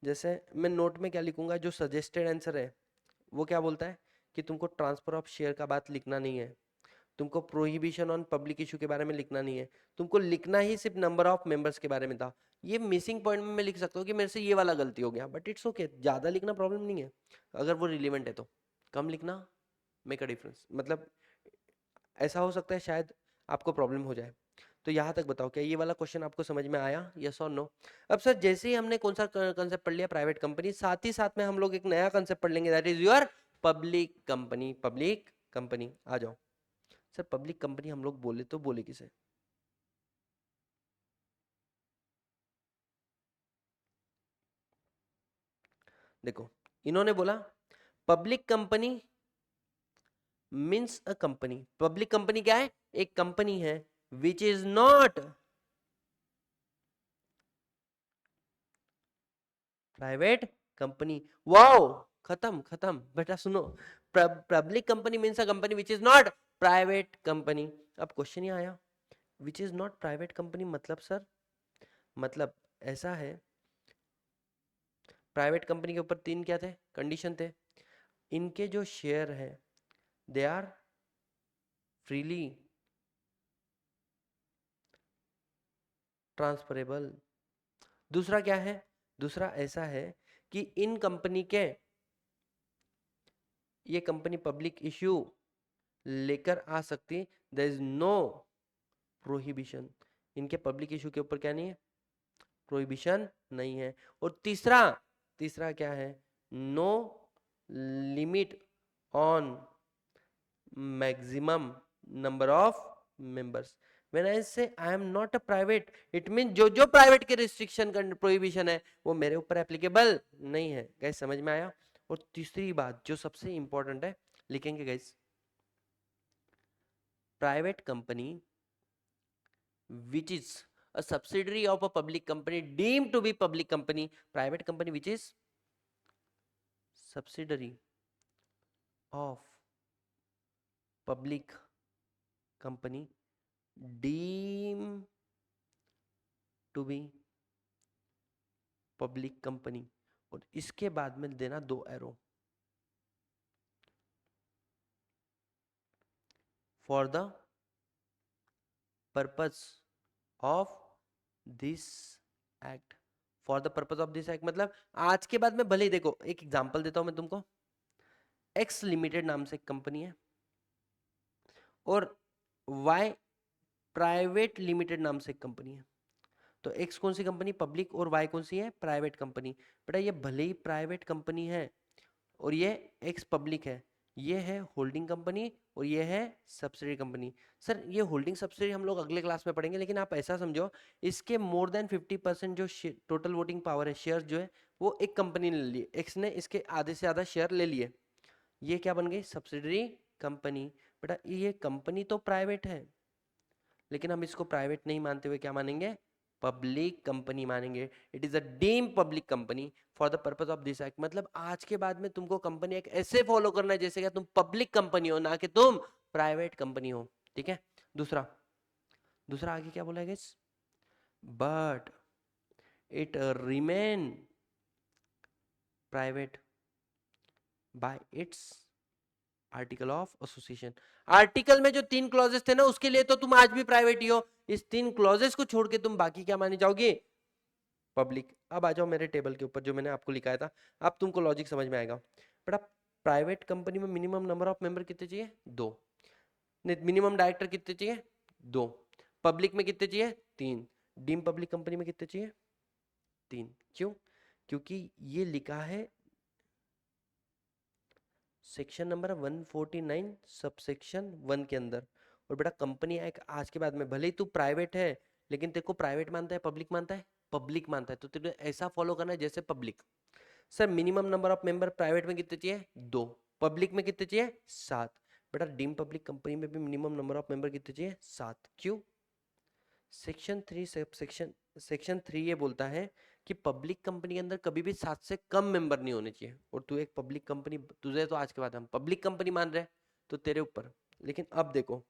जैसे मैं नोट में क्या लिखूंगा, जो सजेस्टेड आंसर है वो क्या बोलता है कि तुमको ट्रांसफर ऑफ शेयर का बात लिखना नहीं है, तुमको प्रोहिबिशन ऑन पब्लिक इशू के बारे में लिखना नहीं है, तुमको लिखना ही सिर्फ नंबर ऑफ मेंबर्स के बारे में था। ये मिसिंग पॉइंट में मैं लिख सकता हूँ कि मेरे से ये वाला गलती हो गया, बट इट्स ओके, ज्यादा लिखना प्रॉब्लम नहीं है, अगर वो रिलेवेंट है तो। कम लिखना मेक अ डिफरेंस, मतलब ऐसा हो सकता है शायद आपको प्रॉब्लम हो जाए। तो यहाँ तक बताओ क्या ये वाला क्वेश्चन आपको समझ में आया, यस और नो। अब सर जैसे ही हमने कौन सा कंसेप्ट पढ़ लिया, प्राइवेट कंपनी, साथ ही साथ में हम लोग एक नया कंसेप्ट पढ़ लेंगे, that is your public company. Public company आ जाओ सर। पब्लिक कंपनी हम लोग बोले तो बोले किसे, देखो इन्होंने बोला public company means a company. Public company क्या है, एक कंपनी है विच is not private company. Wow, खत्म खत्म बेटा, सुनो, public company means a company which is not private company. अब क्वेश्चन ये आया विच इज नॉट प्राइवेट कंपनी, मतलब सर, मतलब ऐसा है, प्राइवेट कंपनी के ऊपर 3 क्या थे, कंडीशन थे, इनके जो शेयर है दे आर फ्रीली ट्रांसफरेबल। दूसरा क्या है, दूसरा ऐसा है कि इन कंपनी के, ये कंपनी पब्लिक इश्यू लेकर आ सकती, देयर इज नो प्रोहिबिशन। इनके पब्लिक इशू के ऊपर क्या नहीं है, प्रोहिबिशन नहीं है। और तीसरा, तीसरा क्या है, no limit on maximum number of members. When I say I am not a private, it mean जो जो प्राइवेट के रिस्ट्रिक्शन प्रोहिबिशन है वो मेरे ऊपर एप्लीकेबल नहीं है। गाइस समझ में आया। और तीसरी बात जो सबसे इंपॉर्टेंट है, लिखेंगे guys, private company which is a subsidiary of a public company deemed to be public company, private company which is subsidiary of public company deemed to be public company। और इसके बाद में देना 2 arrow, for the purpose of this act। For the purpose of this act मतलब आज के बाद में भले ही, देखो एक एग्जांपल देता हूं मैं तुमको, एक्स लिमिटेड नाम से एक कंपनी है और वाई प्राइवेट लिमिटेड नाम से एक कंपनी है। तो एक्स कौन सी कंपनी, पब्लिक, और वाई कौन सी है, प्राइवेट कंपनी। बेटा ये भले ही प्राइवेट कंपनी है और ये एक्स पब्लिक है, ये है होल्डिंग कंपनी और ये है सब्सिडरी कंपनी। सर ये होल्डिंग सब्सिडरी हम लोग अगले क्लास में पढ़ेंगे, लेकिन आप ऐसा समझो इसके मोर देन 50% जो टोटल वोटिंग पावर है, शेयर जो है वो एक कंपनी ने ले लिए, एक्स ने इसके आधे से ज्यादा शेयर ले लिए, ये क्या बन गई, सब्सिडरी कंपनी। बेटा ये कंपनी तो प्राइवेट है लेकिन हम इसको प्राइवेट नहीं मानते हुए क्या मानेंगे, पब्लिक कंपनी मानेंगे। It is a deem public company for the purpose of this act. मतलब आज के बाद में तुमको कंपनी एक ऐसे फॉलो करना है जैसे कि तुम पब्लिक कंपनी हो, ना कि तुम प्राइवेट कंपनी हो। ठीक है। दूसरा, दूसरा आगे क्या बोला है, but it remain private bye it's article of association. Article में जो 3 क्लॉजेस थे ना, उसके लिए तो तुम आज भी प्राइवेट ही हो, इस 3 क्लॉजेस को छोड़ के तुम बाकी क्या माने जाओगे, पब्लिक। अब आ जाओ मेरे टेबल के ऊपर जो मैंने आपको लिखाया था, अब तुमको लॉजिक समझ में आएगा। बट प्राइवेट कंपनी में मिनिमम नंबर ऑफ मेंबर कितने चाहिए, 2। मिनिमम डायरेक्टर कितने चाहिए, 2। पब्लिक में कितने चाहिए, 3। डीम पब्लिक कंपनी में कितने चाहिए, 3। क्यों, क्योंकि ये लिखा है सेक्शन नंबर 149 सबसेक्शन 1 के अंदर। और बेटा कंपनी एक्ट आज के बाद में भले ही तू प्राइवेट है लेकिन तेरे को प्राइवेट मानता है, पब्लिक मानता है, पब्लिक मानता है, तो तेरे ऐसा फॉलो करना है जैसे public. Sir minimum number of member private में कितने चाहिए, 2। पब्लिक में कितने चाहिए, 7। बेटा डीम पब्लिक कंपनी में भी मिनिमम नंबर ऑफ मेंबर कितने चाहिए, 7। क्यों, सेक्शन 3 सेक्शन सेक्शन 3 ये बोलता है कि पब्लिक कंपनी के अंदर कभी भी 7 से कम मेंबर नहीं होने चाहिए। और तू एक पब्लिक कंपनी, तुझे तो आज के बाद हम पब्लिक कंपनी मान रहे हैं तो तेरे ऊपर। लेकिन अब देखो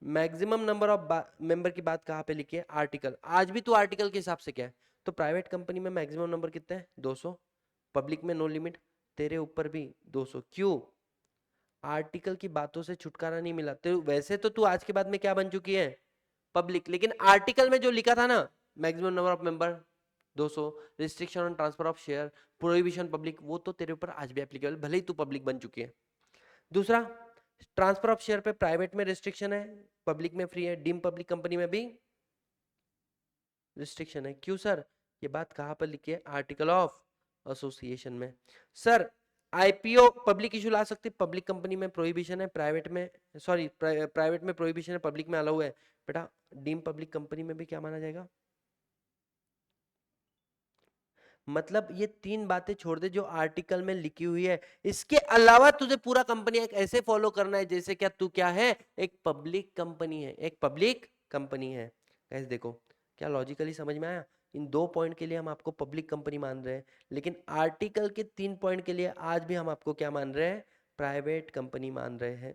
मैक्सिमम नंबर ऑफ मेंबर की बात कहाँ पे लिखी है, आर्टिकल। आज भी तू आर्टिकल के हिसाब से क्या है, तो प्राइवेट कंपनी में मैक्सिमम नंबर कितने हैं, 200। पब्लिक में नो लिमिट, तेरे ऊपर भी 200। क्यों, आर्टिकल की बातों से छुटकारा नहीं मिला। तो वैसे तो तू आज के बाद में क्या बन चुकी है, पब्लिक, लेकिन आर्टिकल में जो लिखा था ना maximum number of member 200, restriction on transfer of share, prohibition public, वो तो तेरे ऊपर आज भी एप्लीकेबल भले ही तू पब्लिक बन चुकी है। दूसरा, ट्रांसफर ऑफ शेयर पे प्राइवेट में रिस्ट्रिक्शन है, पब्लिक में फ्री है, डीम पब्लिक कंपनी में भी रिस्ट्रिक्शन है। क्यों सर, ये बात कहां पर लिखी है, आर्टिकल ऑफ एसोसिएशन में। सर आईपीओ पब्लिक इशू ला सकते, पब्लिक कंपनी में प्रोहिबिशन है, प्राइवेट में, सॉरी प्राइवेट में प्रोहिबिशन है, पब्लिक में अलाउ है। बेटा डीम पब्लिक कंपनी में भी क्या माना जाएगा, मतलब ये 3 बातें छोड़ दे जो आर्टिकल में लिखी हुई है, इसके अलावा तुझे पूरा कंपनी एक ऐसे फॉलो करना है जैसे क्या तू क्या है, एक पब्लिक कंपनी है, एक पब्लिक कंपनी है। कैसे देखो, क्या लॉजिकली समझ में आया। इन 2 पॉइंट के लिए हम आपको पब्लिक कंपनी मान रहे हैं, लेकिन आर्टिकल के 3 पॉइंट के लिए आज भी हम आपको क्या मान रहे हैं, प्राइवेट कंपनी मान रहे हैं।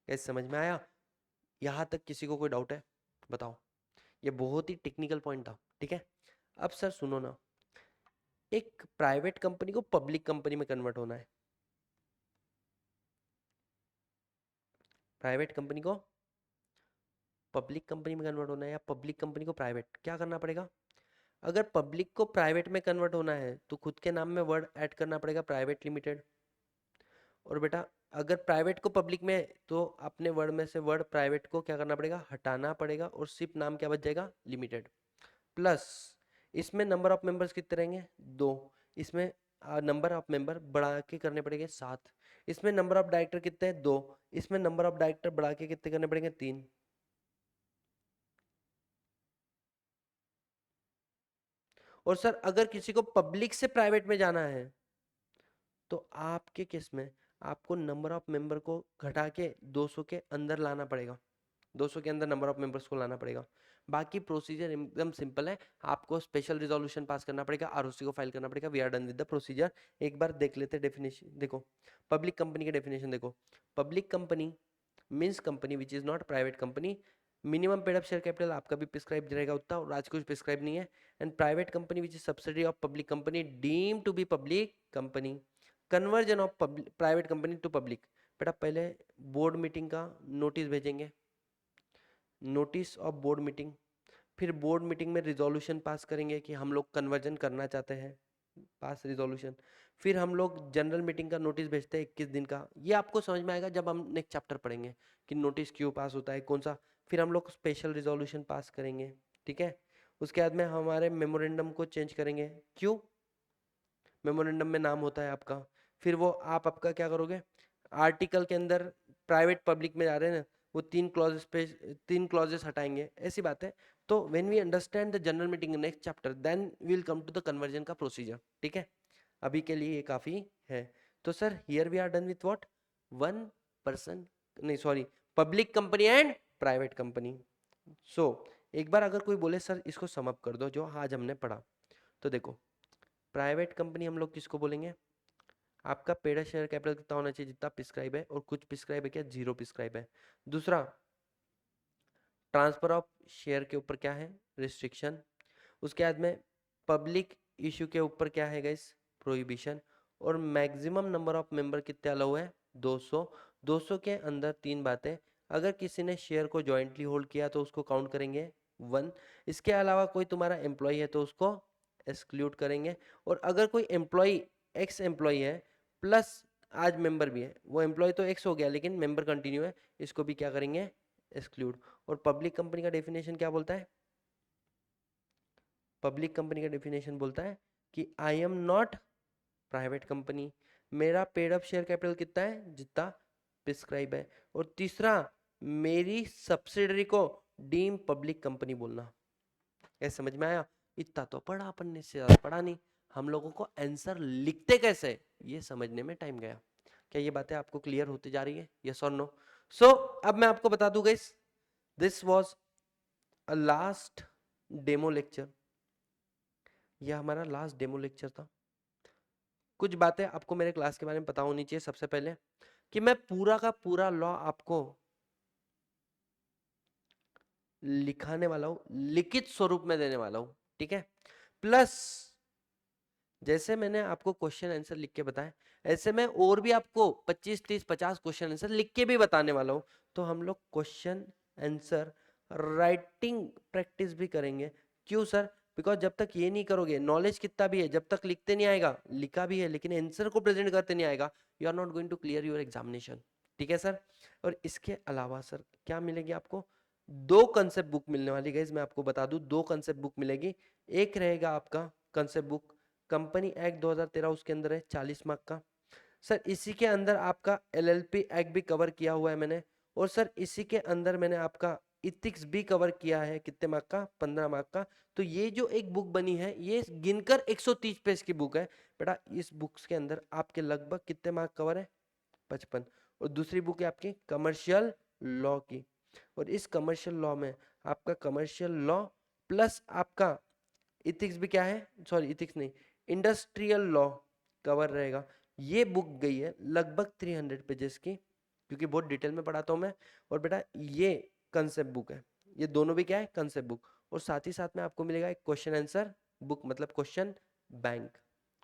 कैसे समझ में आया, यहां तक किसी को कोई डाउट है, बताओ। ये बहुत ही टेक्निकल पॉइंट था, ठीक है। अब सर सुनो ना, एक प्राइवेट कंपनी को पब्लिक कंपनी में कन्वर्ट होना है, प्राइवेट कंपनी को पब्लिक कंपनी में कन्वर्ट होना है या पब्लिक कंपनी को प्राइवेट, क्या करना पड़ेगा, अगर पब्लिक को प्राइवेट में कन्वर्ट होना है तो खुद के नाम में वर्ड ऐड करना पड़ेगा प्राइवेट लिमिटेड। और बेटा अगर प्राइवेट को पब्लिक में तो अपने वर्ड में से वर्ड प्राइवेट को क्या करना पड़ेगा, हटाना पड़ेगा, और सिर्फ नाम क्या बच जाएगा, लिमिटेड। प्लस इसमें नंबर ऑफ मेंबर्स कितने रहेंगे, 2। इसमें नंबर ऑफ मेंबर बढ़ा के करने पड़ेंगे 7। इसमें नंबर ऑफ डायरेक्टर कितने हैं, 2। इसमें नंबर ऑफ डायरेक्टर बढ़ा के कितने करने पड़ेंगे, 3। और सर अगर किसी को पब्लिक से प्राइवेट में जाना है तो आपके केस में आपको नंबर ऑफ मेंबर को घटा के 200 के अंदर लाना पड़ेगा, 200 के अंदर नंबर ऑफ मेंबर्स को लाना पड़ेगा। बाकी प्रोसीजर एकदम सिंपल है, आपको स्पेशल रिजोल्यूशन पास करना पड़ेगा, आरओसी को फाइल करना पड़ेगा, we are done with the procedure. एक बार देख लेते हैं डेफिनेशन। देखो पब्लिक कंपनी की डेफिनेशन देखो, public company means company which is not private company, minimum paid up share capital आपका भी प्रिस्क्राइब रहेगा उतना, और आज कुछ प्रिस्क्राइब नहीं है। And private company which is subsidy of public company deem to be public company, conversion of private company to public. बेटा पहले बोर्ड मीटिंग का नोटिस भेजेंगे, नोटिस ऑफ बोर्ड मीटिंग, फिर बोर्ड मीटिंग में रिजोल्यूशन पास करेंगे कि हम लोग कन्वर्जन करना चाहते हैं, पास रिजोल्यूशन। फिर हम लोग जनरल मीटिंग का नोटिस भेजते हैं 21 दिन का। ये आपको समझ में आएगा जब हम नेक्स्ट चैप्टर पढ़ेंगे कि नोटिस क्यों पास होता है, कौन सा। फिर हम लोग स्पेशल रिजोल्यूशन पास करेंगे, ठीक है। उसके बाद में हमारे मेमोरेंडम को चेंज करेंगे, क्यों, मेमोरेंडम में नाम होता है आपका। फिर वो आप आपका क्या करोगे, आर्टिकल के अंदर प्राइवेट पब्लिक में जा रहे हैं ना, वो 3 क्लॉजेस पे 3 क्लॉजेस हटाएंगे, ऐसी बात है। तो when we understand the general meeting next chapter then we will come to the conversion का प्रोसीजर, ठीक है। अभी के लिए ये काफी है। तो sir here we are done with what, 1 person, नहीं sorry, public company and private company. So एक बार अगर कोई बोले सर इसको सम अप कर दो जो आज हमने पढ़ा, तो देखो प्राइवेट कंपनी हम लोग किसको बोलेंगे, आपका पेड शेयर कैपिटल कितना होना चाहिए, जितना प्रिस्क्राइब है, और कुछ प्रिस्क्राइब है क्या, 0 प्रिस्क्राइब है। दूसरा ट्रांसफर ऑफ शेयर के ऊपर क्या है, रिस्ट्रिक्शन। उसके बाद में पब्लिक इशू के ऊपर क्या है गाइस, प्रोहिबिशन। और मैक्सिमम नंबर ऑफ मेंबर कितने अलाउ है, 200। 200 के अंदर 3 बातें, अगर किसी ने शेयर को जॉइंटली होल्ड किया तो उसको काउंट करेंगे 1। इसके अलावा कोई तुम्हारा एम्प्लॉय है तो उसको एक्सक्लूड करेंगे। और अगर कोई एम्प्लॉय एक्स एम्प्लॉय है प्लस आज मेंबर भी है, वो एम्प्लॉय तो एक्स हो गया लेकिन मेंबर कंटिन्यू है, इसको भी क्या करेंगे, एक्सक्लूड। और पब्लिक कंपनी का डेफिनेशन क्या बोलता है, पब्लिक कंपनी का डेफिनेशन बोलता है कि आई एम नॉट प्राइवेट कंपनी, मेरा पेड अप शेयर कैपिटल कितना है, जितना प्रिस्क्राइब है। और तीसरा मेरी सब्सिडरी को डीम पब्लिक कंपनी बोलना। ऐसे समझ में आया, इतना तो पढ़ा अपन ने, से ज्यादा पढ़ा नहीं। हम लोगों को आंसर लिखते कैसे ये समझने में टाइम गया। क्या ये बातें आपको क्लियर होती जा रही है, यस और नो। सो अब मैं आपको बता दूं guys, this was a last demo lecture, यह हमारा लास्ट डेमो लेक्चर था। कुछ बातें आपको मेरे क्लास के बारे में पता होनी चाहिए। सबसे पहले कि मैं पूरा का पूरा लॉ आपको लिखाने वाला हूं, लिखित स्वरूप में देने वाला हूं, ठीक है। प्लस जैसे मैंने आपको क्वेश्चन आंसर लिख के बताया, ऐसे मैं और भी आपको 25 30 50 क्वेश्चन आंसर लिख के भी बताने वाला हूं। तो हम लोग क्वेश्चन आंसर राइटिंग प्रैक्टिस भी करेंगे। क्यों सर, बिकॉज जब तक ये नहीं करोगे, नॉलेज कितना भी है, जब तक लिखते नहीं आएगा, लिखा भी है लेकिन आंसर को प्रेजेंट करते नहीं आएगा, you are not going to clear your examination, ठीक है सर। और इसके अलावा सर क्या मिलेगी आपको, 2 कंसेप्ट बुक मिलने वाली है, मैं आपको बता दूं 2 कंसेप्ट बुक मिलेगी। एक रहेगा आपका कंसेप्ट बुक कंपनी एक्ट 2013, उसके अंदर है 40 मार्क का। सर इसी के अंदर आपका एलएलपी एक्ट भी कवर किया हुआ है मैंने। और सर इसी के अंदर मैंने आपका इथिक्स भी कवर किया है, कितने मार्क का, 15 मार्क का। तो ये जो एक बुक बनी है ये गिनकर 130 पेज की बुक है बेटा। इस बुक्स के अंदर आपके लगभग कितने मार्क कवर है, 55। और दूसरी बुक है आपकी कमर्शियल लॉ की, और इस कमर्शियल लॉ में आपका कमर्शियल लॉ प्लस आपका इथिक्स भी क्या है, सॉरी इथिक्स नहीं, इंडस्ट्रियल लॉ कवर रहेगा। ये बुक गई है लगभग 300 पेजेस की, क्योंकि बहुत डिटेल में पढ़ाता हूं मैं। और बेटा ये कंसेप्ट बुक है, ये दोनों भी क्या है, कंसेप्ट बुक। और साथ ही साथ में आपको मिलेगा एक क्वेश्चन आंसर बुक, मतलब question bank,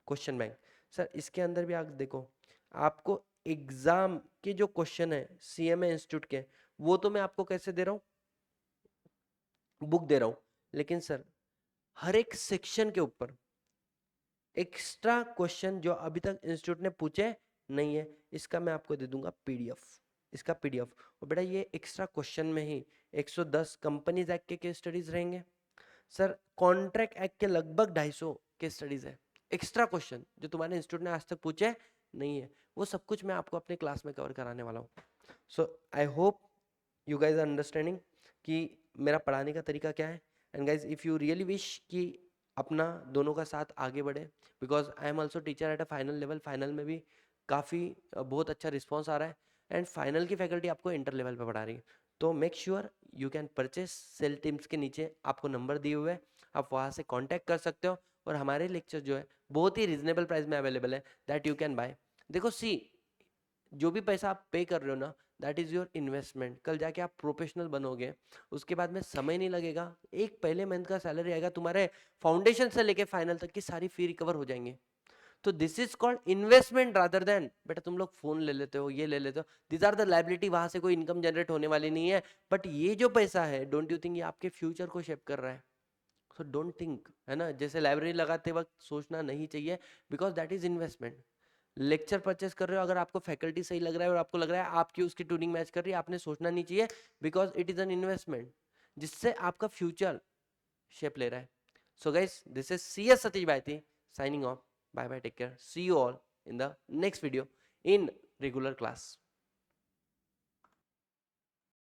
question bank. Sir इसके अंदर भी आप देखो, आपको एग्जाम के जो क्वेश्चन है सीएमए इंस्टीट्यूट के, वो तो मैं आपको कैसे दे रहा हूँ, बुक दे रहा हूँ। लेकिन सर हर एक सेक्शन के ऊपर एक्स्ट्रा क्वेश्चन जो अभी तक इंस्टीट्यूट ने पूछे नहीं है, इसका मैं आपको दे दूंगा पीडीएफ, इसका पीडीएफ। और बेटा ये एक्स्ट्रा क्वेश्चन में ही 110 कंपनीज एक्ट के केस स्टडीज रहेंगे सर, कॉन्ट्रैक्ट एक्ट के लगभग 250 केस स्टडीज है, एक्स्ट्रा क्वेश्चन जो तुम्हारे इंस्टीट्यूट ने आज तक पूछे नहीं है, वो सब कुछ मैं आपको अपने क्लास में कवर कराने वाला हूँ। So I hope you guys are understanding कि मेरा पढ़ाने का तरीका क्या है। And guys if you really wish कि अपना दोनों का साथ आगे बढ़े, because I am also teacher at a final level, final में भी काफ़ी बहुत अच्छा रिस्पॉन्स आ रहा है, एंड फाइनल की फैकल्टी आपको इंटर लेवल पे पढ़ा रही है। तो make sure you can purchase, sale teams के नीचे आपको नंबर दिए हुए हैं, आप वहाँ से कांटेक्ट कर सकते हो, और हमारे लेक्चर जो है बहुत ही रिजनेबल प्राइस में अवेलेबल है, दैट यू कैन बाय। देखो सी, जो भी पैसा आप पे कर रहे हो ना, दैट इज योर इन्वेस्टमेंट। कल जाके आप प्रोफेशनल बनोगे, उसके बाद में समय नहीं लगेगा, एक पहले मंथ का सैलरी आएगा, तुम्हारे फाउंडेशन से लेके फाइनल तक की सारी फी रिकवर हो जाएंगे। तो this is called investment rather than बेटा तुम लोग फोन ले लेते हो, ये ले लेते हो, दिस आर द लाइबिलिटी, वहां से कोई इनकम जनरेट होने वाली नहीं है। बट ये जो पैसा है, डोंट यू थिंक ये आपके फ्यूचर को शेप कर रहा है? सो डोंट थिंक, है ना, जैसे लाइब्रेरी लगाते वक्त सोचना नहीं चाहिए, because that is investment. Lecture purchase कर रहे हो, अगर आपको फैकल्टी सही लग रहा है और आपको लग रहा है आपकी उसकी ट्यूनिंग मैच कर रही है, आपने सोचना नहीं चाहिए, because it is an investment जिससे आपका फ्यूचर शेप ले रहा है। So guys, this is C S Satish Bayati signing off. Bye bye, take care, see you all in the next video in regular class.